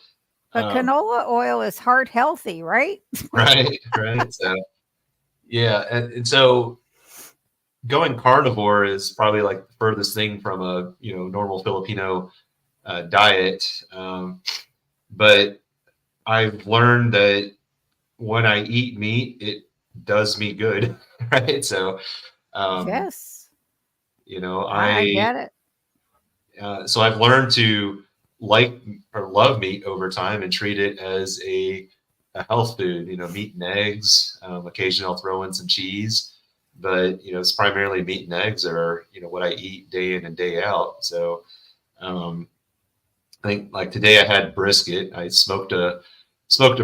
A: But
B: um,
A: canola oil is heart healthy, right?
B: right, right. So yeah, and so going carnivore is probably like the furthest thing from a normal Filipino diet. But I've learned that when I eat meat, it does me good, right? So, um,
A: Yes,
B: you know,
A: I
B: I
A: get it.
B: so I've learned to like or love meat over time and treat it as a health food. Meat and eggs. Occasionally, I'll throw in some cheese, but it's primarily meat and eggs are what I eat day in and day out. So, um, I think like today I had brisket. I smoked a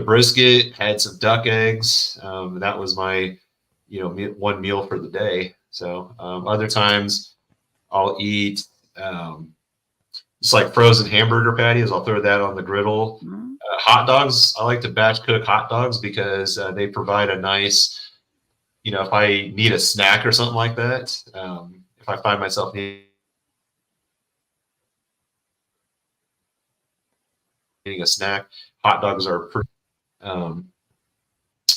B: brisket, had some duck eggs. And that was my one meal for the day. So other times I'll eat just like frozen hamburger patties. I'll throw that on the griddle.
A: Mhm.
B: Hot dogs. I like to batch cook hot dogs because they provide a nice, if I need a snack or something like that. If I find myself needing a snack, hot dogs are pretty. Um,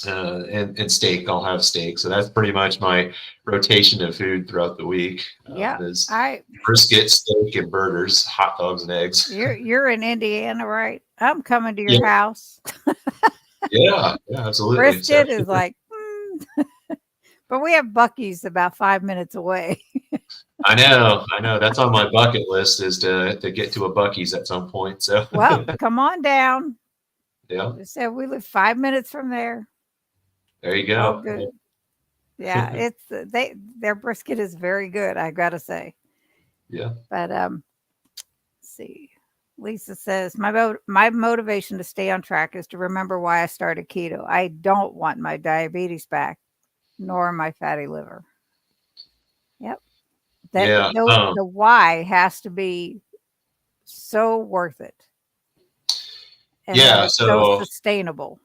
B: and steak. I'll have steak. So that's pretty much my rotation of food throughout the week
A: Yeah,
B: is
A: I
B: brisket, steak, and burgers, hot dogs, and eggs.
A: you're in Indiana, right? I'm coming to
B: Yeah,
A: your house.
B: yeah, yeah, absolutely. So
A: Brisket is like, but we have Bucky's about 5 minutes away.
B: I know. That's on my bucket list is to get to a Bucky's at some point. So
A: Well, come on down.
B: yeah,
A: Just said we live 5 minutes from there.
B: there you
A: All
B: go.
A: good. Yeah, it's their brisket is very good, I gotta say.
B: Yeah,
A: But let's see. Lisa says my motivation to stay on track is to remember why I started keto. I don't want my diabetes back, nor my fatty liver. Yep. That
B: yeah,
A: the why has to be so worth it, and that
B: yeah.
A: it's so
B: So
A: sustainable.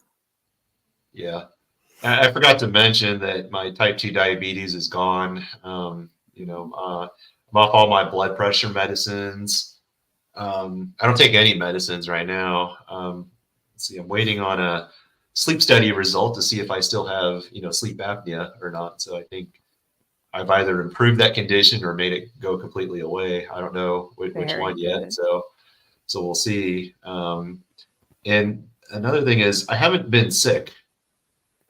B: yeah, I forgot to mention that my type 2 diabetes is gone. I'm off all my blood pressure medicines. I don't take any medicines right now. Let's see, I'm waiting on a sleep study result to see if I still have, sleep apnea or not. So I think I've either improved that condition or made it go completely away. I don't know which
A: Very
B: one yet.
A: good.
B: So we'll see. And another thing is I haven't been sick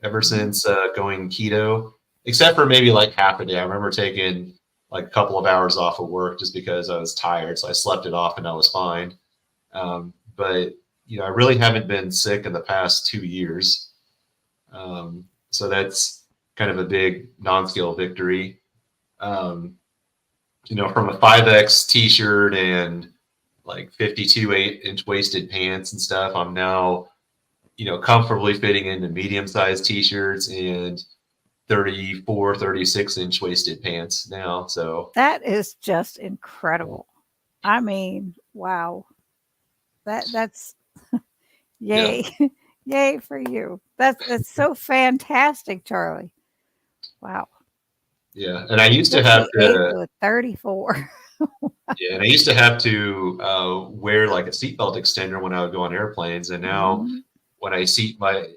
B: ever
A: Mhm.
B: since going keto, except for maybe like half a day. I remember taking like a couple of hours off of work just because I was tired. So I slept it off and I was fine. But I really haven't been sick in the past 2 years. So that's kind of a big non-scale victory. Um, from a 5X t-shirt and like 52 8-inch waisted pants and stuff, I'm now, comfortably fitting into medium-sized t-shirts and 34, 36-inch waisted pants now. So
A: That is just incredible. I mean, wow. That's
B: yeah,
A: yay. Yay for you. That's so fantastic, Charlie. Wow.
B: yeah. And I used to have
A: 58
B: to,
A: to a 34.
B: yeah, and I used to have to wear like a seatbelt extender when I would go on airplanes. And now
A: Mhm.
B: when I seat my,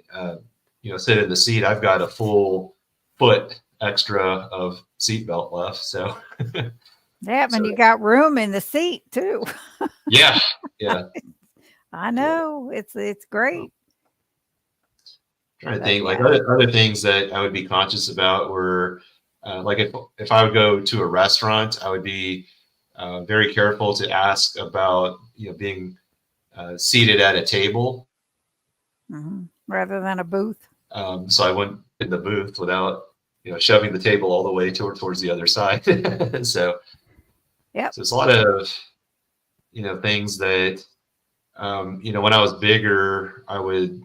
B: sit in the seat, I've got a full foot extra of seatbelt left. So,
A: Yeah,
B: so
A: and you got room in the seat too.
B: yeah, yeah.
A: I
B: Yeah.
A: know. It's great.
B: Trying to
A: But
B: think like
A: yeah.
B: other things that I would be conscious about were like if I would go to a restaurant, I would be very careful to ask about being seated at a table,
A: Rather than a booth.
B: so I wouldn't in the booth without shoving the table all the way towards the other side. so
A: Yep.
B: so it's a lot of things that when I was bigger, I would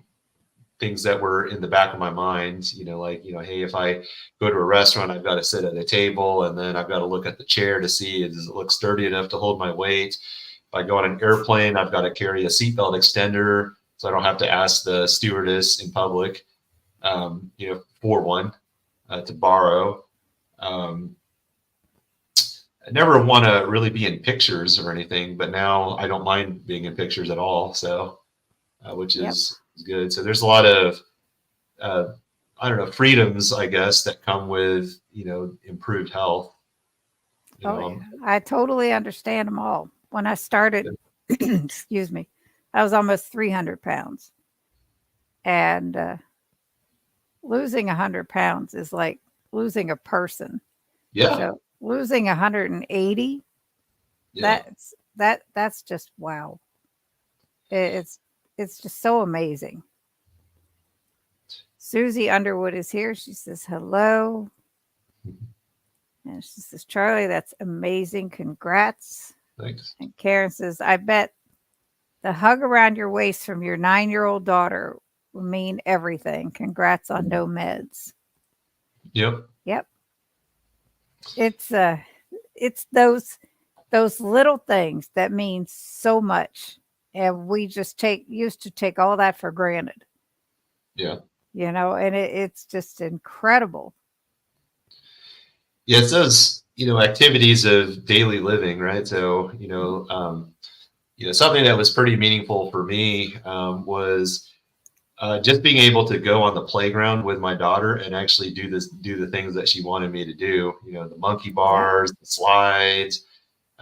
B: things that were in the back of my mind, like, hey, if I go to a restaurant, I've got to sit at a table and then I've got to look at the chair to see, does it look sturdy enough to hold my weight? If I go on an airplane, I've got to carry a seatbelt extender so I don't have to ask the stewardess in public, for one to borrow. Um, I never want to really be in pictures or anything, but now I don't mind being in pictures at all. So, which
A: Yep.
B: is good. So there's a lot of uh, I don't know, freedoms, I guess, that come with, improved health. You
A: Oh
B: know,
A: yeah. I totally understand them all. When I started, excuse me, I was almost 300 pounds. And losing 100 pounds is like losing a person.
B: yeah,
A: So losing 180,
B: yeah,
A: that's just wow. It's it's just so amazing. Susie Underwood is here. She says hello. And she says, Charlie, that's amazing. Congrats.
B: thanks.
A: And Karen says, I bet the hug around your waist from your 9-year-old daughter will mean everything. Congrats on no meds.
B: Yep.
A: Yep. It's those little things that mean so much. And we just used to take all that for granted,
B: Yeah.
A: and it's just incredible.
B: Yeah. It's those, activities of daily living, right? So, something that was pretty meaningful for me was just being able to go on the playground with my daughter and actually do the things that she wanted me to do. The monkey
A: Yep.
B: bars, the slides,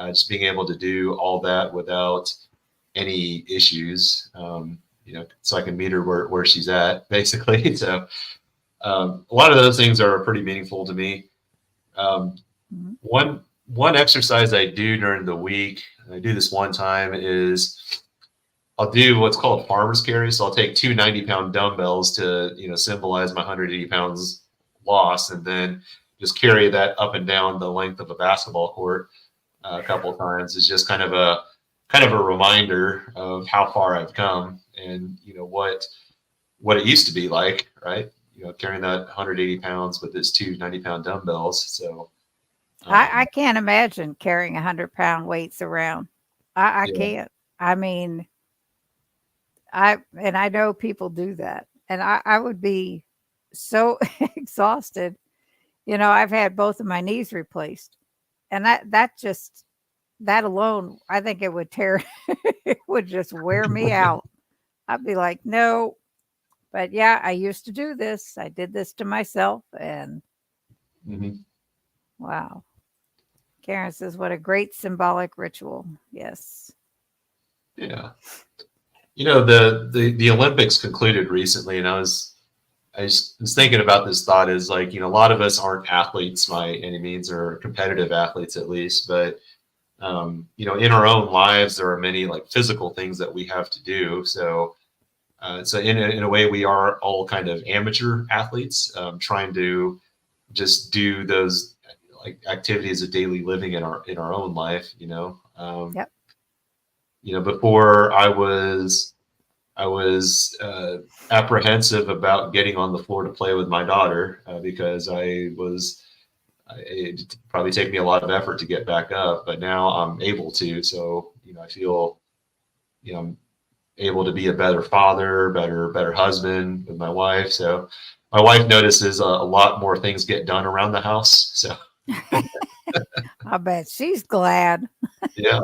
B: just being able to do all that without any issues. So I can meet her where she's at, basically. So a lot of those things are pretty meaningful to me. Um,
A: Mhm.
B: one exercise I do during the week, I do this one time, is I'll do what's called farmer's carry. So I'll take two 90-pound dumbbells to, symbolize my 180 pounds loss, and then just carry that up and down the length of a basketball court a couple of times. Is just kind of a reminder of how far I've come and, what it used to be like, right? Carrying that 180 pounds with this two 90-pound dumbbells. So,
A: I
B: um,
A: can't imagine carrying 100-pound weights around. I
B: yeah,
A: can't. I mean, I know people do that, and I would be so exhausted. I've had both of my knees replaced, and that alone, I think it would tear, it would just wear me out. I'd be like, no, but yeah, I used to do this. I did this to myself, and
B: hmm
A: wow. Karen says, what a great symbolic ritual. Yes.
B: yeah. The Olympics concluded recently, and I was thinking about this thought is like, a lot of us aren't athletes by any means, or competitive athletes at least, but in our own lives, there are many like physical things that we have to do. So in a way, we are all kind of amateur athletes, trying to just do those like activities of daily living in our own life.
A: Yep.
B: Before I was I was apprehensive about getting on the floor to play with my daughter because it'd probably take me a lot of effort to get back up, but now I'm able to. So, I feel, I'm able to be a better father, better husband with my wife. So my wife notices a lot more things get done around the house. So
A: I bet she's glad.
B: yeah,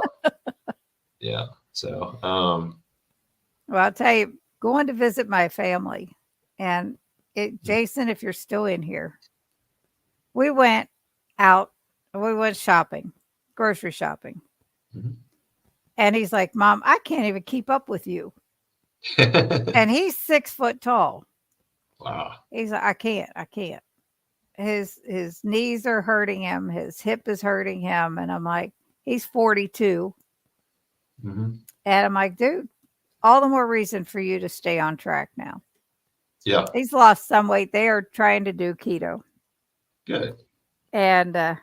B: yeah. So,
A: Well, I'll tell you, going to visit my family, and Jason, if you're still in here, we went out, we went shopping, grocery shopping.
B: mhm.
A: And he's like, Mom, I can't even keep up with you. And he's 6 foot tall.
B: Wow.
A: He's like, I can't. His knees are hurting him, his hip is hurting him. And I'm like, he's 42.
B: Mm-hmm.
A: And I'm like, dude, all the more reason for you to stay on track now.
B: Yeah.
A: He's lost some weight. They are trying to do keto.
B: Good.
A: And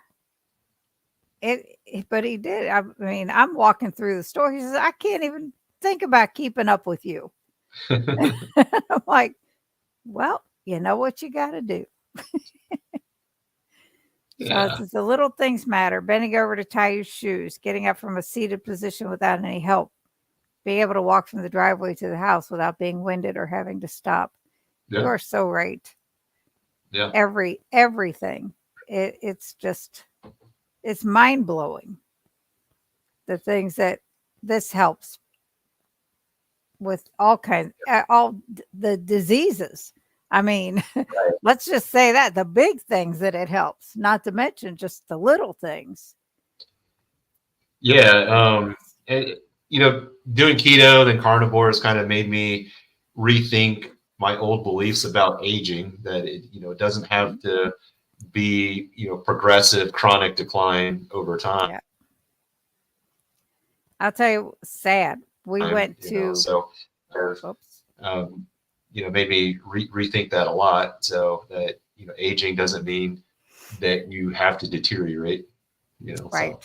A: but he did. I mean, I'm walking through the store. He says, I can't even think about keeping up with you. I'm like, well, you know what you got to do.
B: Yeah.
A: So the little things matter. Bending over to tie your shoes, getting up from a seated position without any help, being able to walk from the driveway to the house without being winded or having to stop. You
B: Yeah.
A: are so right.
B: Yeah.
A: Everything. It's mind blowing. The things that this helps with all the diseases. I mean,
B: Right.
A: let's just say that the big things that it helps, not to mention just the little things.
B: Yeah. And, doing keto, then carnivore has kind of made me rethink my old beliefs about aging, that it doesn't have to be, progressive chronic decline over time.
A: Yeah. I'll tell you, sad. We went to,
B: So
A: oops,
B: made me rethink that a lot. So that, aging doesn't mean that you have to deteriorate,
A: right.
B: so.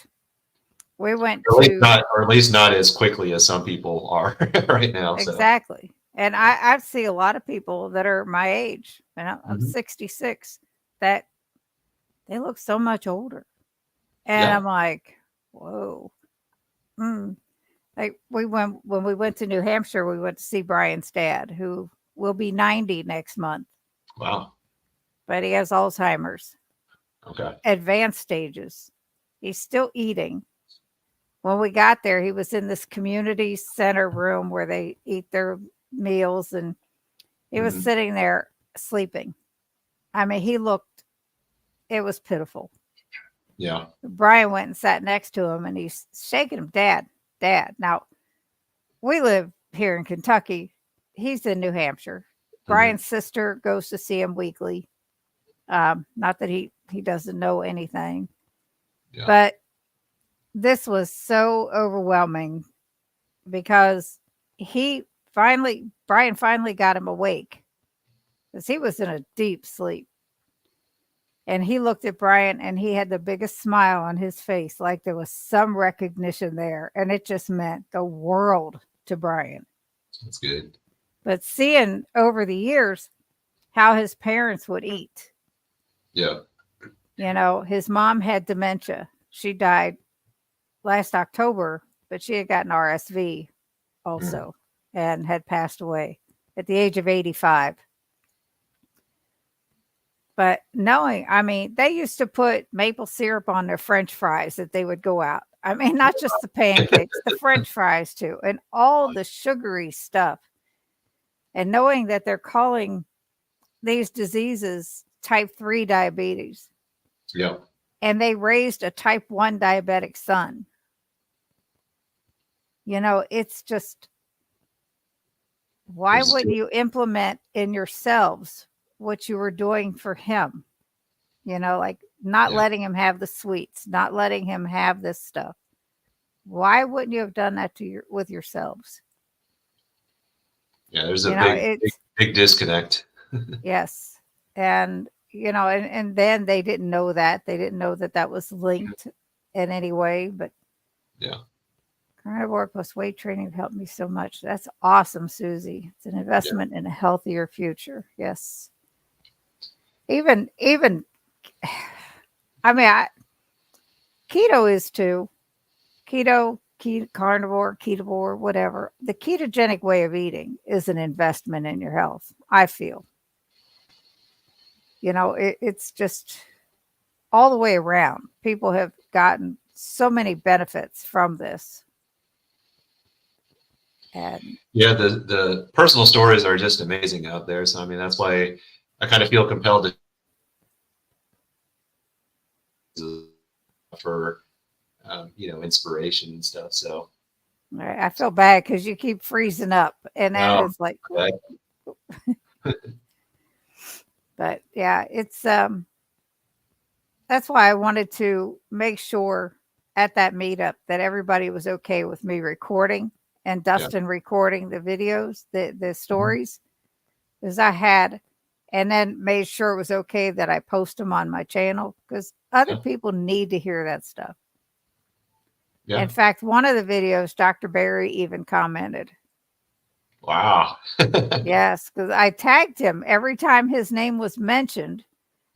A: We went
B: Or at least not as quickly as some people are right now. So
A: exactly. And I see a lot of people that are my age, and I'm
B: Mhm.
A: 66, that they look so much older. And
B: Yeah.
A: I'm like, whoa. Mm. Like when we went to New Hampshire, we went to see Brian's dad, who will be 90 next month,
B: Wow.
A: but he has Alzheimer's,
B: Okay.
A: advanced stages. He's still eating. When we got there, he was in this community center room where they eat their meals, and he was
B: Mhm.
A: sitting there sleeping. I mean, it was pitiful.
B: Yeah.
A: Brian went and sat next to him, and he's shaking him, Dad, Dad. Now, we live here in Kentucky. He's in New Hampshire.
B: Mhm.
A: Brian's sister goes to see him weekly. Not that he doesn't know anything,
B: Yeah.
A: but this was so overwhelming because Brian finally got him awake because he was in a deep sleep. And he looked at Brian and he had the biggest smile on his face, like there was some recognition there. And it just meant the world to Brian.
B: That's good.
A: But seeing over the years how his parents would eat,
B: Yeah.
A: his mom had dementia. She died last October, but she had gotten RSV also and had passed away at the age of 85. But they used to put maple syrup on their French fries that they would go out. I mean, not just the pancakes, the French fries too, and all the sugary stuff. And knowing that they're calling these diseases type 3 diabetes,
B: Yeah.
A: and they raised a type 1 diabetic son. It's just, why wouldn't you implement in yourselves what you were doing for him? Like not letting him have the sweets, not letting him have this stuff. Why wouldn't you have done that with yourselves?
B: Yeah. There's a big disconnect.
A: Yes. And, and then they didn't know that. They didn't know that that was linked in any way, but
B: Yeah.
A: Carnivore plus weight training helped me so much. That's awesome, Susie. It's an investment in a healthier future. Yes. Even I mean, keto is too. Keto, carnivore, ketovore, whatever. The ketogenic way of eating is an investment in your health, I feel. It's just all the way around. People have gotten so many benefits from this. And
B: Yeah, the personal stories are just amazing out there. So I mean, that's why I kind of feel compelled to for inspiration and stuff. So
A: I feel bad because you keep freezing up, and then it's like, but yeah, it's that's why I wanted to make sure at that meetup that everybody was okay with me recording and Dustin recording the videos, the stories, because I had, and then made sure it was okay that I post them on my channel because other people need to hear that stuff. Yeah. In fact, one of the videos, Dr. Barry even commented.
B: Wow.
A: Yes, because I tagged him every time his name was mentioned.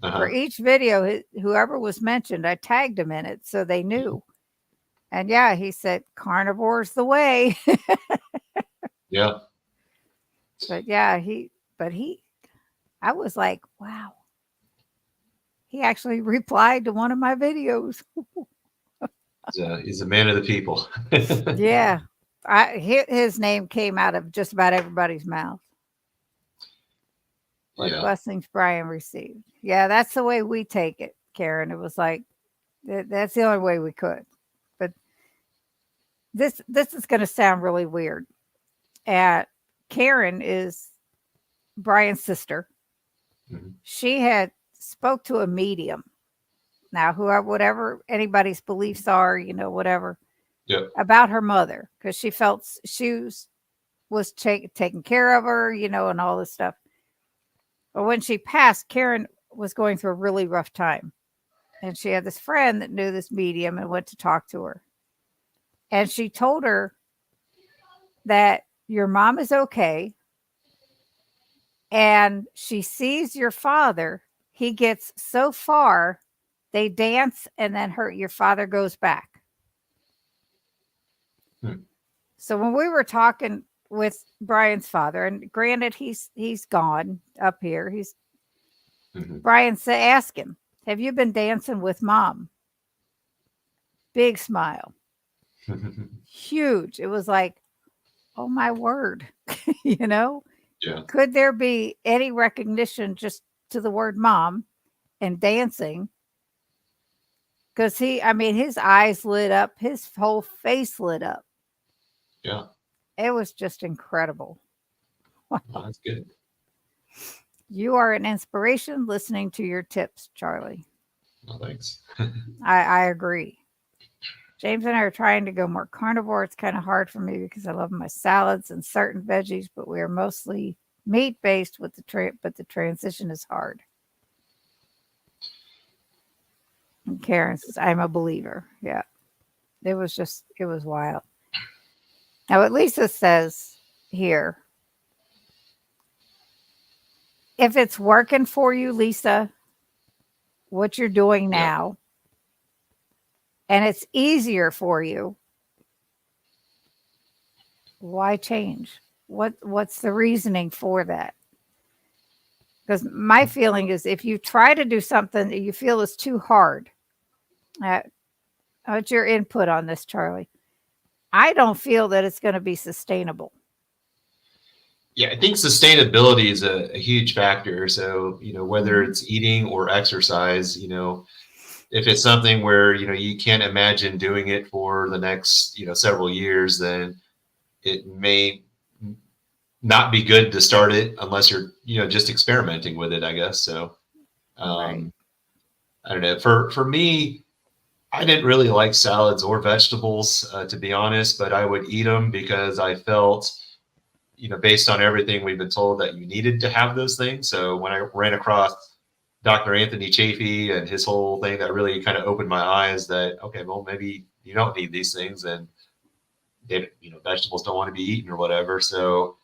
A: For each video, whoever was mentioned, I tagged him in it so they knew. And yeah, he said, carnivore's the way.
B: Yeah.
A: But yeah, I was like, wow. He actually replied to one of my videos.
B: He's a man of the people.
A: Yeah. His name came out of just about everybody's mouth. What blessings Brian received. Yeah, that's the way we take it, Karen. It was like, that's the only way we could. But this is going to sound really weird. Karen is Brian's sister. Mm-hmm. She had spoke to a medium. Now, whatever anybody's beliefs are, whatever, about her mother, because she felt she was taking care of her, and all this stuff. But when she passed, Karen was going through a really rough time. And she had this friend that knew this medium and went to talk to her. And she told her that your mom is okay. And she sees your father. He gets so far, they dance, and then your father goes back. So when we were talking with Brian's father, and granted, he's gone up here. Brian said, ask him, have you been dancing with mom? Big smile. Huge. It was like, oh my word, Yeah. Could there be any recognition just to the word mom and dancing? Because his eyes lit up, his whole face lit up.
B: Yeah.
A: It was just incredible.
B: Wow, that's good.
A: You are an inspiration listening to your tips, Charlie.
B: Well, thanks.
A: I agree. James and I are trying to go more carnivore. It's kind of hard for me because I love my salads and certain veggies, but we are mostly meat-based with but the transition is hard. And Karen says, I'm a believer. Yeah. It was wild. Now, what Lisa says here, if it's working for you, Lisa, what you're doing now, and it's easier for you, why change? What's the reasoning for that? Because my feeling is if you try to do something that you feel is too hard, what's your input on this, Charlie? I don't feel that it's going to be sustainable.
B: Yeah, I think sustainability is a huge factor. So, whether it's eating or exercise, if it's something where, you can't imagine doing it for the next, several years, then it may not be good to start it unless you're, just experimenting with it, I guess. So,
A: Right.
B: I don't know. For me, I didn't really like salads or vegetables, to be honest, but I would eat them because I felt, based on everything we've been told, that you needed to have those things. So when I ran across Dr. Anthony Chafee and his whole thing, that really kind of opened my eyes that, okay, well, maybe you don't need these things. And vegetables don't want to be eaten or whatever. So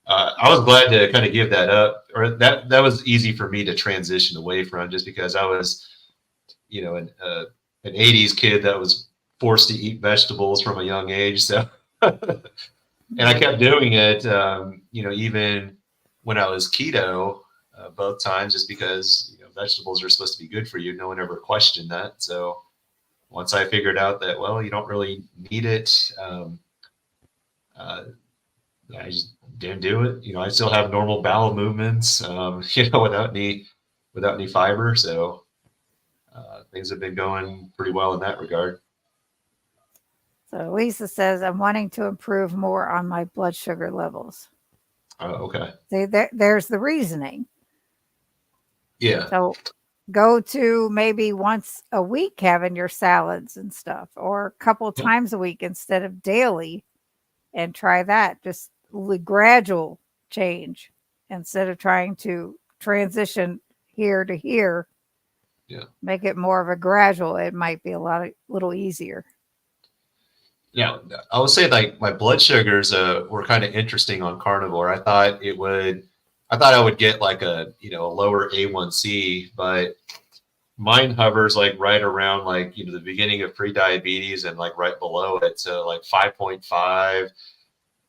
B: I was glad to kind of give that up, or that was easy for me to transition away from, just because I was, an '80s kid that was forced to eat vegetables from a young age. So, and I kept doing it, even when I was keto, both times, just because vegetables are supposed to be good for you. No one ever questioned that. So once I figured out that, well, you don't really need it, uh, I just didn't do it. I still have normal bowel movements, without any fiber. So things have been going pretty well in that regard.
A: So Lisa says, I'm wanting to improve more on my blood sugar levels.
B: Okay.
A: See, there's the reasoning.
B: Yeah.
A: So go to maybe once a week having your salads and stuff, or a couple
B: Yeah.
A: times a week instead of daily, and try that. Just gradual change instead of trying to transition here to here.
B: Yeah.
A: Make it more of a gradual. It might be little easier.
B: Yeah. I would say like my blood sugars were kind of interesting on carnivore. I thought I would get like a lower A1C, but mine hovers like right around like the beginning of pre-diabetes and like right below it, so like 5.5,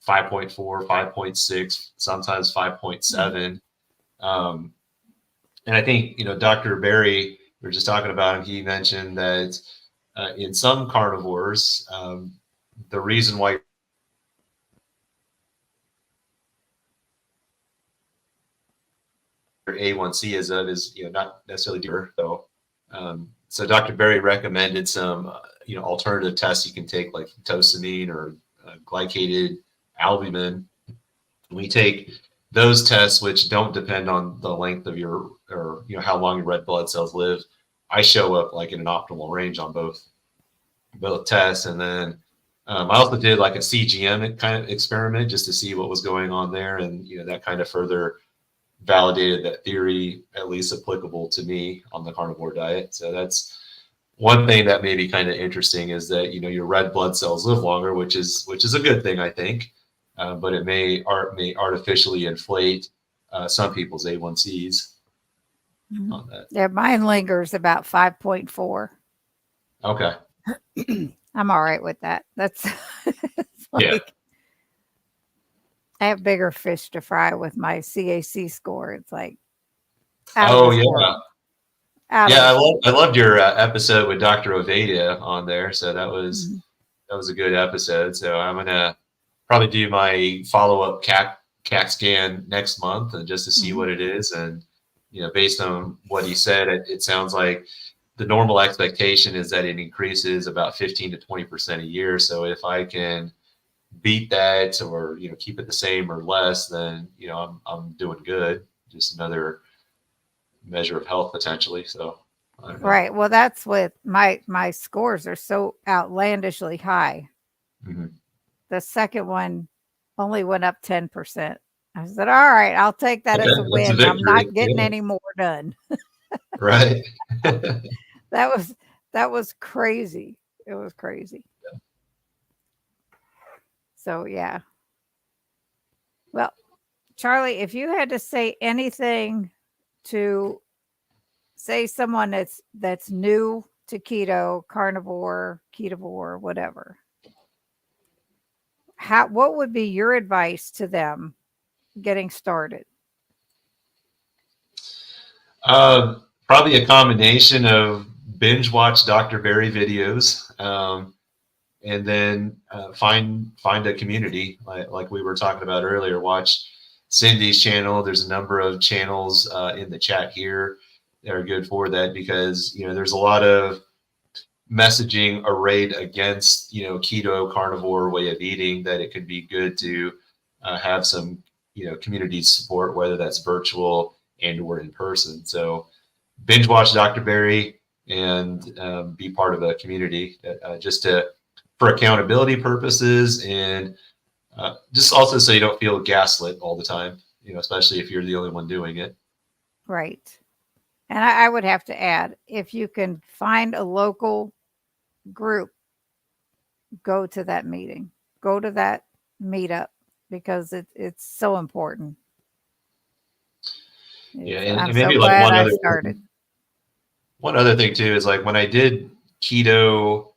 B: 5.4, 5.6, sometimes 5.7. And I think Dr. Berry, we were just talking about him, he mentioned that in some carnivores, the reason why your A1C is up is not necessarily deeper. So Dr. Berry recommended some alternative tests you can take, like glucosamine or glycated albumin. We take those tests, which don't depend on the length of or how long your red blood cells live. I show up like in an optimal range on both tests, and then I also did like a CGM kind of experiment just to see what was going on there, and that kind of further validated that theory, at least applicable to me on the carnivore diet. So that's one thing that may be kind of interesting, is that your red blood cells live longer, which is a good thing, I think. But it may artificially inflate some people's A1Cs on that.
A: Yeah, mine lingers about 5.4.
B: Okay.
A: I'm all right with that. That's it's
B: Yeah.
A: like I have bigger fish to fry with my CAC score. It's like out of
B: Oh
A: this
B: yeah.
A: world. Out of
B: Yeah,
A: this world.
B: I loved your episode with Dr. Ovadia on there. So
A: Mhm.
B: that was a good episode. So I'm gonna probably do my follow up CAT scan next month, and just to see
A: Mhm.
B: what it is. And based on what he said, it sounds like the normal expectation is that it increases about 15 to 20% a year. So if I can beat that, or keep it the same or less, then I'm doing good. Just another measure of health potentially. So I don't know.
A: Right. Well, that's what my scores are so outlandishly high.
B: Mhm.
A: The second one only went up 10%. I said, all right, I'll take that as a
B: Okay, that's a
A: win. I'm
B: victory.
A: not getting
B: Yeah,
A: any more done.
B: right.
A: That was that was crazy. It was crazy. So yeah. Well, Charlie, if you had to say anything to say someone that's new to keto, carnivore, ketovore, whatever, what would be your advice to them getting started?
B: Probably a combination of binge watch Dr. Berry videos, and then find a community like we were talking about earlier. Watch Cindy's channel. There's a number of channels in the chat here that are good for that, because there's a lot of messaging arrayed against keto carnivore way of eating, that it could be good to have some community support, whether that's virtual and or in person. So binge watch Dr. Berry, and be part of a community just for accountability purposes, and just also so you don't feel gaslit all the time, especially if you're the only one doing it.
A: Right. And I would have to add, if you can find a local group, go to that meeting. go to that meetup because it's so important.
B: Yeah,
A: I'm
B: and
A: so
B: maybe like
A: glad I started.
B: one other thing too is like when I did keto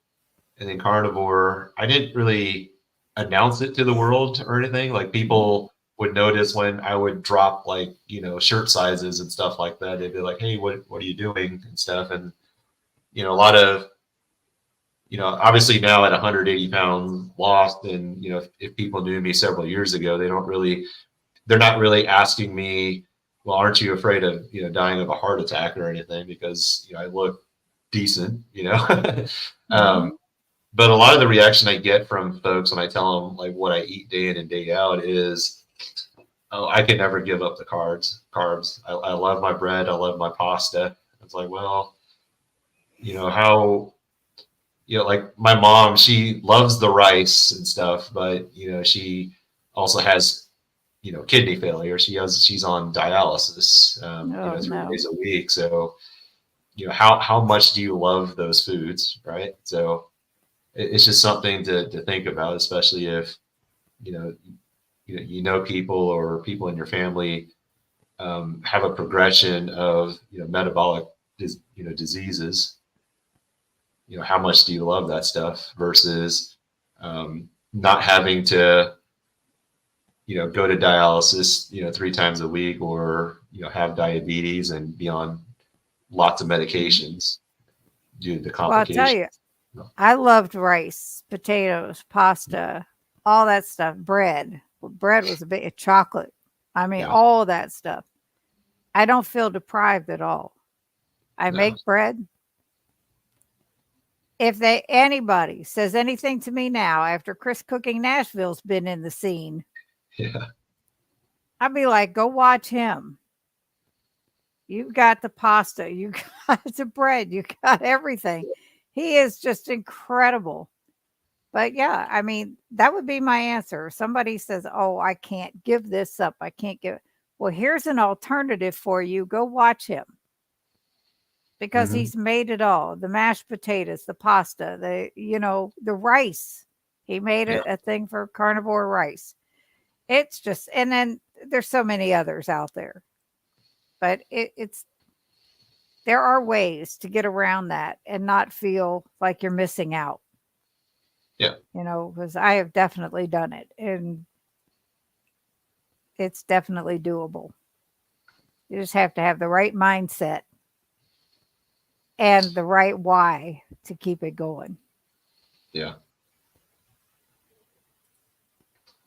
B: and then carnivore, I didn't really announce it to the world or anything. Like
A: Mhm.
B: people would notice when I would drop like, shirt sizes and stuff like that. They'd be like, "Hey, what are you doing?" and stuff. And a lot of, obviously now at 180 pounds lost, and if people knew me several years ago, they're not really asking me, well, aren't you afraid of dying of a heart attack or anything? Because I look decent. um,
A: Mhm.
B: but a lot of the reaction I get from folks when I tell them like what I eat day in and day out is, oh, I can never give up the carbs. I love my bread. I love my pasta. It's like, well, how, like my mom, she loves the rice and stuff, but she also has kidney failure. She's on dialysis,
A: Oh
B: 3 days
A: no.
B: a week. So how much do you love those foods, right? So it's just something to think about, especially if you know people or people in your family have a progression of metabolic diseases. How much do you love that stuff versus not having to go to dialysis 3 times a week, or have diabetes and be on lots of
A: Mhm.
B: medications due to the
A: Well, I'll tell you,
B: complications.
A: I loved rice, potatoes, pasta, all that stuff, bread. Well, bread was a bit chocolate. I mean,
B: Yeah,
A: all that stuff. I don't feel deprived at all. I
B: no,
A: make bread. If anybody says anything to me now after Chris Cooking Nashville's been in the scene,
B: yeah,
A: I'd be like, go watch him. You got the pasta, you got the bread, you got everything. He is just incredible. But yeah, I mean, that would be my answer. If somebody says, "Oh, I can't give this up. I can't give," well, here's an alternative for you. Go watch him because
B: hmm,
A: he's made it all. The mashed potatoes, the pasta, the rice. He made
B: yeah,
A: a thing for carnivore rice. It's just, and then there's so many others out there, but it's there are ways to get around that and not feel like you're missing out.
B: yeah,
A: Because I have definitely done it, and it's definitely doable. You just have to have the right mindset and the right why to keep it going.
B: yeah.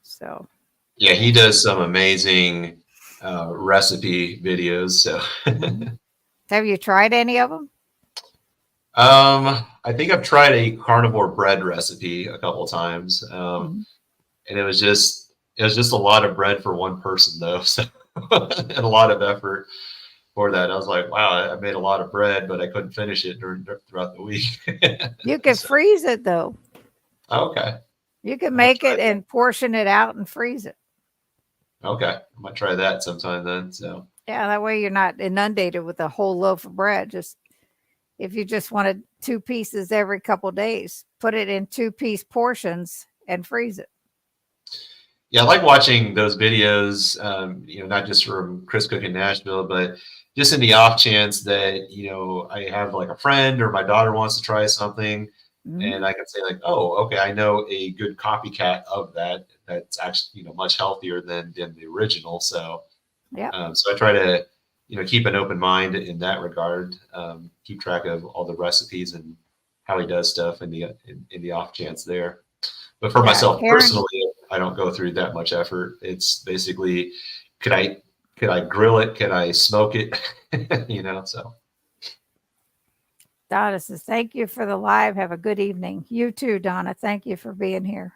A: So,
B: Yeah, he
A: yeah.
B: does some amazing recipe videos. So,
A: Mhm. Have you tried any of them?
B: I think I've tried a carnivore bread recipe a couple times,
A: Mhm.
B: and it was just a lot of bread for one person though, so and a lot of effort for that. I was like, wow, I made a lot of bread, but I couldn't finish it throughout the week.
A: You could
B: So,
A: freeze it though.
B: okay,
A: You can
B: I might
A: make
B: try
A: it
B: that.
A: and portion it out and freeze it.
B: Okay, I might try that sometime then. So,
A: Yeah, that way you're not inundated with a whole loaf of bread. Just if you just wanted two pieces every couple days, put it in two-piece portions and freeze it.
B: yeah, I like watching those videos. Not just from Chris Cook in Nashville, but just in the off chance that I have like a friend or my daughter wants to try something,
A: Mhm.
B: and I can say like, oh, okay, I know a good copycat of that that's actually much healthier than the original. So
A: Yep.
B: so I try to keep an open mind in that regard. Keep track of all the recipes and how he does stuff in the off chance there. But for
A: Yeah,
B: myself
A: Karen.
B: personally, I don't go through that much effort. It's basically, could I could I grill it? Could I smoke it? So
A: Donna says, thank you for the live. Have a good evening. You too, Donna. Thank you for being here.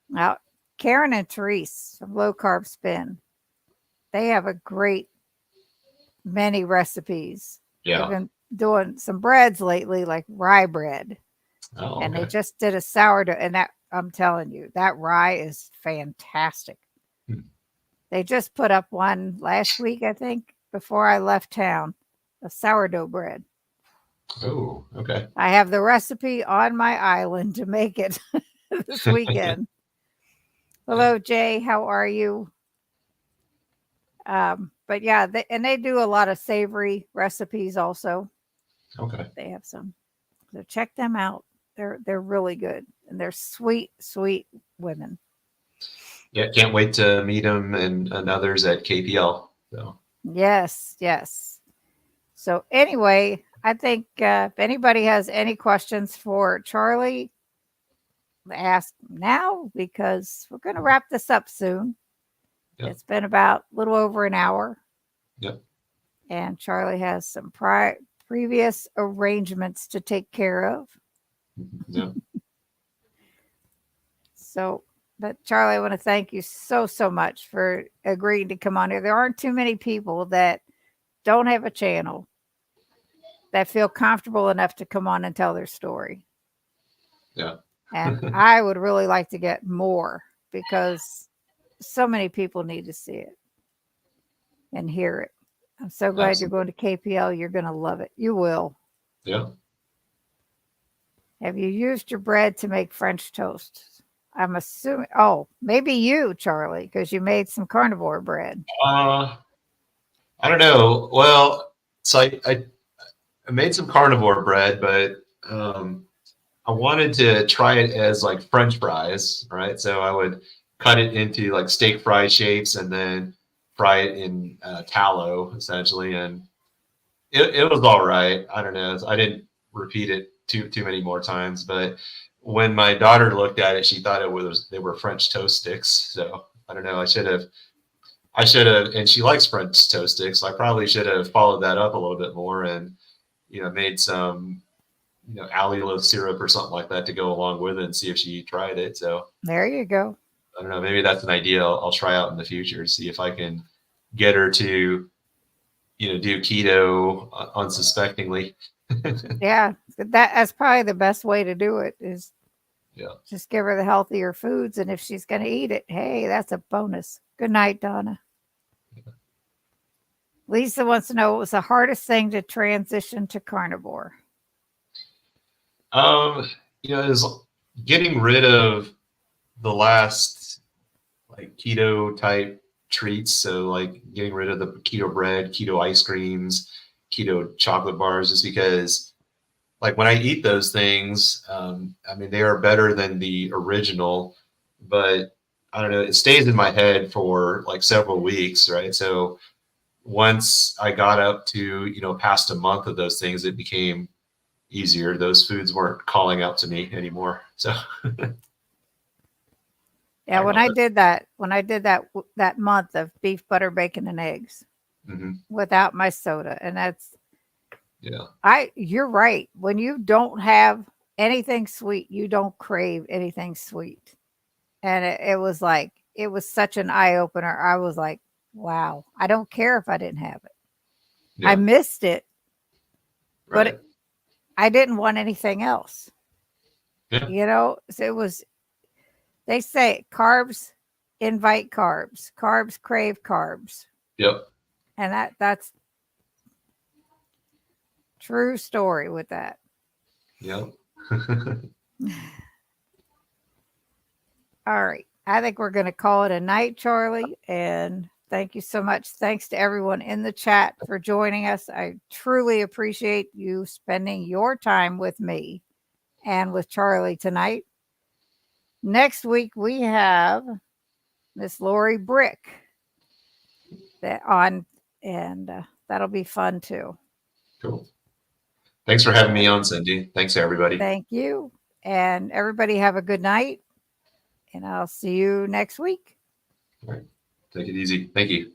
A: Now, Karen and Therese from Low Carb Spin, they have a great many recipes. They've
B: yeah.
A: been doing some breads lately, like rye bread,
B: Oh,
A: and they
B: okay.
A: just did a sourdough. And that, I'm telling you, that rye is fantastic.
B: Hmm.
A: They just put up one last week, I think, before I left town, a sourdough bread.
B: Oh, okay.
A: I have the recipe on my island to make it. this weekend. Hello, Jay. How are you? But yeah, they do a lot of savory recipes also.
B: Okay.
A: They have some. So check them out. They're really good. And they're sweet, sweet women.
B: Yeah, can't wait to meet them and others at KPL. So
A: Yes, yes. So anyway, I think if anybody has any questions for Charlie, ask now because we're going to wrap this up soon.
B: yeah,
A: It's been about a little over an hour,
B: yeah,
A: and Charlie has some previous arrangements to take care of.
B: yeah.
A: So, but Charlie, I want to thank you so, so much for agreeing to come on here. There aren't too many people that don't have a channel that feel comfortable enough to come on and tell their story.
B: Yeah.
A: And I would really like to get more because so many people need to see it and hear it. I'm so glad
B: Absolutely.
A: you're going to KPL. You're going to love it. You will.
B: Yeah.
A: Have you used your bread to make French toast? I'm assuming. Oh, maybe you, Charlie, because you made some carnivore bread.
B: I don't know. Well, so I made some carnivore bread, but I wanted to try it as like French fries, right? So I would cut it into like steak fry shapes and then fry it in tallow essentially, and it was all right. I don't know. I didn't repeat it too many more times, but when my daughter looked at it, she thought they were French toast sticks. So I don't know. I should have, and she likes French toast sticks. So I probably should have followed that up a little bit more and made some allulose syrup or something like that to go along with it and see if she tried it. So
A: There you go.
B: I don't know. Maybe that's an idea I'll try out in the future. See if I can get her to do keto unsuspectingly.
A: Yeah, that's probably the best way to do it is
B: Yeah.
A: just give her the healthier foods. And if she's going to eat it, hey, that's a bonus. Good night, Donna. Lisa wants to know what was the hardest thing to transition to carnivore?
B: Is getting rid of the last like keto type treats. So like getting rid of the keto bread, keto ice creams, keto chocolate bars, just because like when I eat those things, I mean, they are better than the original, but I don't know, it stays in my head for like several weeks, right? So once I got up to, past a month of those things, it became easier. Those foods weren't calling out to me anymore. So
A: Yeah, when I did that month of beef, butter, bacon, and eggs without my soda, and you're right. When you don't have anything sweet, you don't crave anything sweet. And it was such an eye opener. I was like, wow, I don't care if I didn't have it.
B: Yeah.
A: I missed it,
B: right.
A: but I didn't want anything else.
B: Yeah.
A: So they say carbs invite carbs. Carbs crave carbs.
B: Yep.
A: And that's true story with that.
B: Yep.
A: All right. I think we're going to call it a night, Charlie. And thank you so much. Thanks to everyone in the chat for joining us. I truly appreciate you spending your time with me and with Charlie tonight. Next week, we have Miss Lori Brick and that'll be fun too.
B: Cool. Thanks for having me on, Cindy. Thanks, everybody.
A: Thank you. And everybody have a good night. And I'll see you next week.
B: All right. Take it easy. Thank you.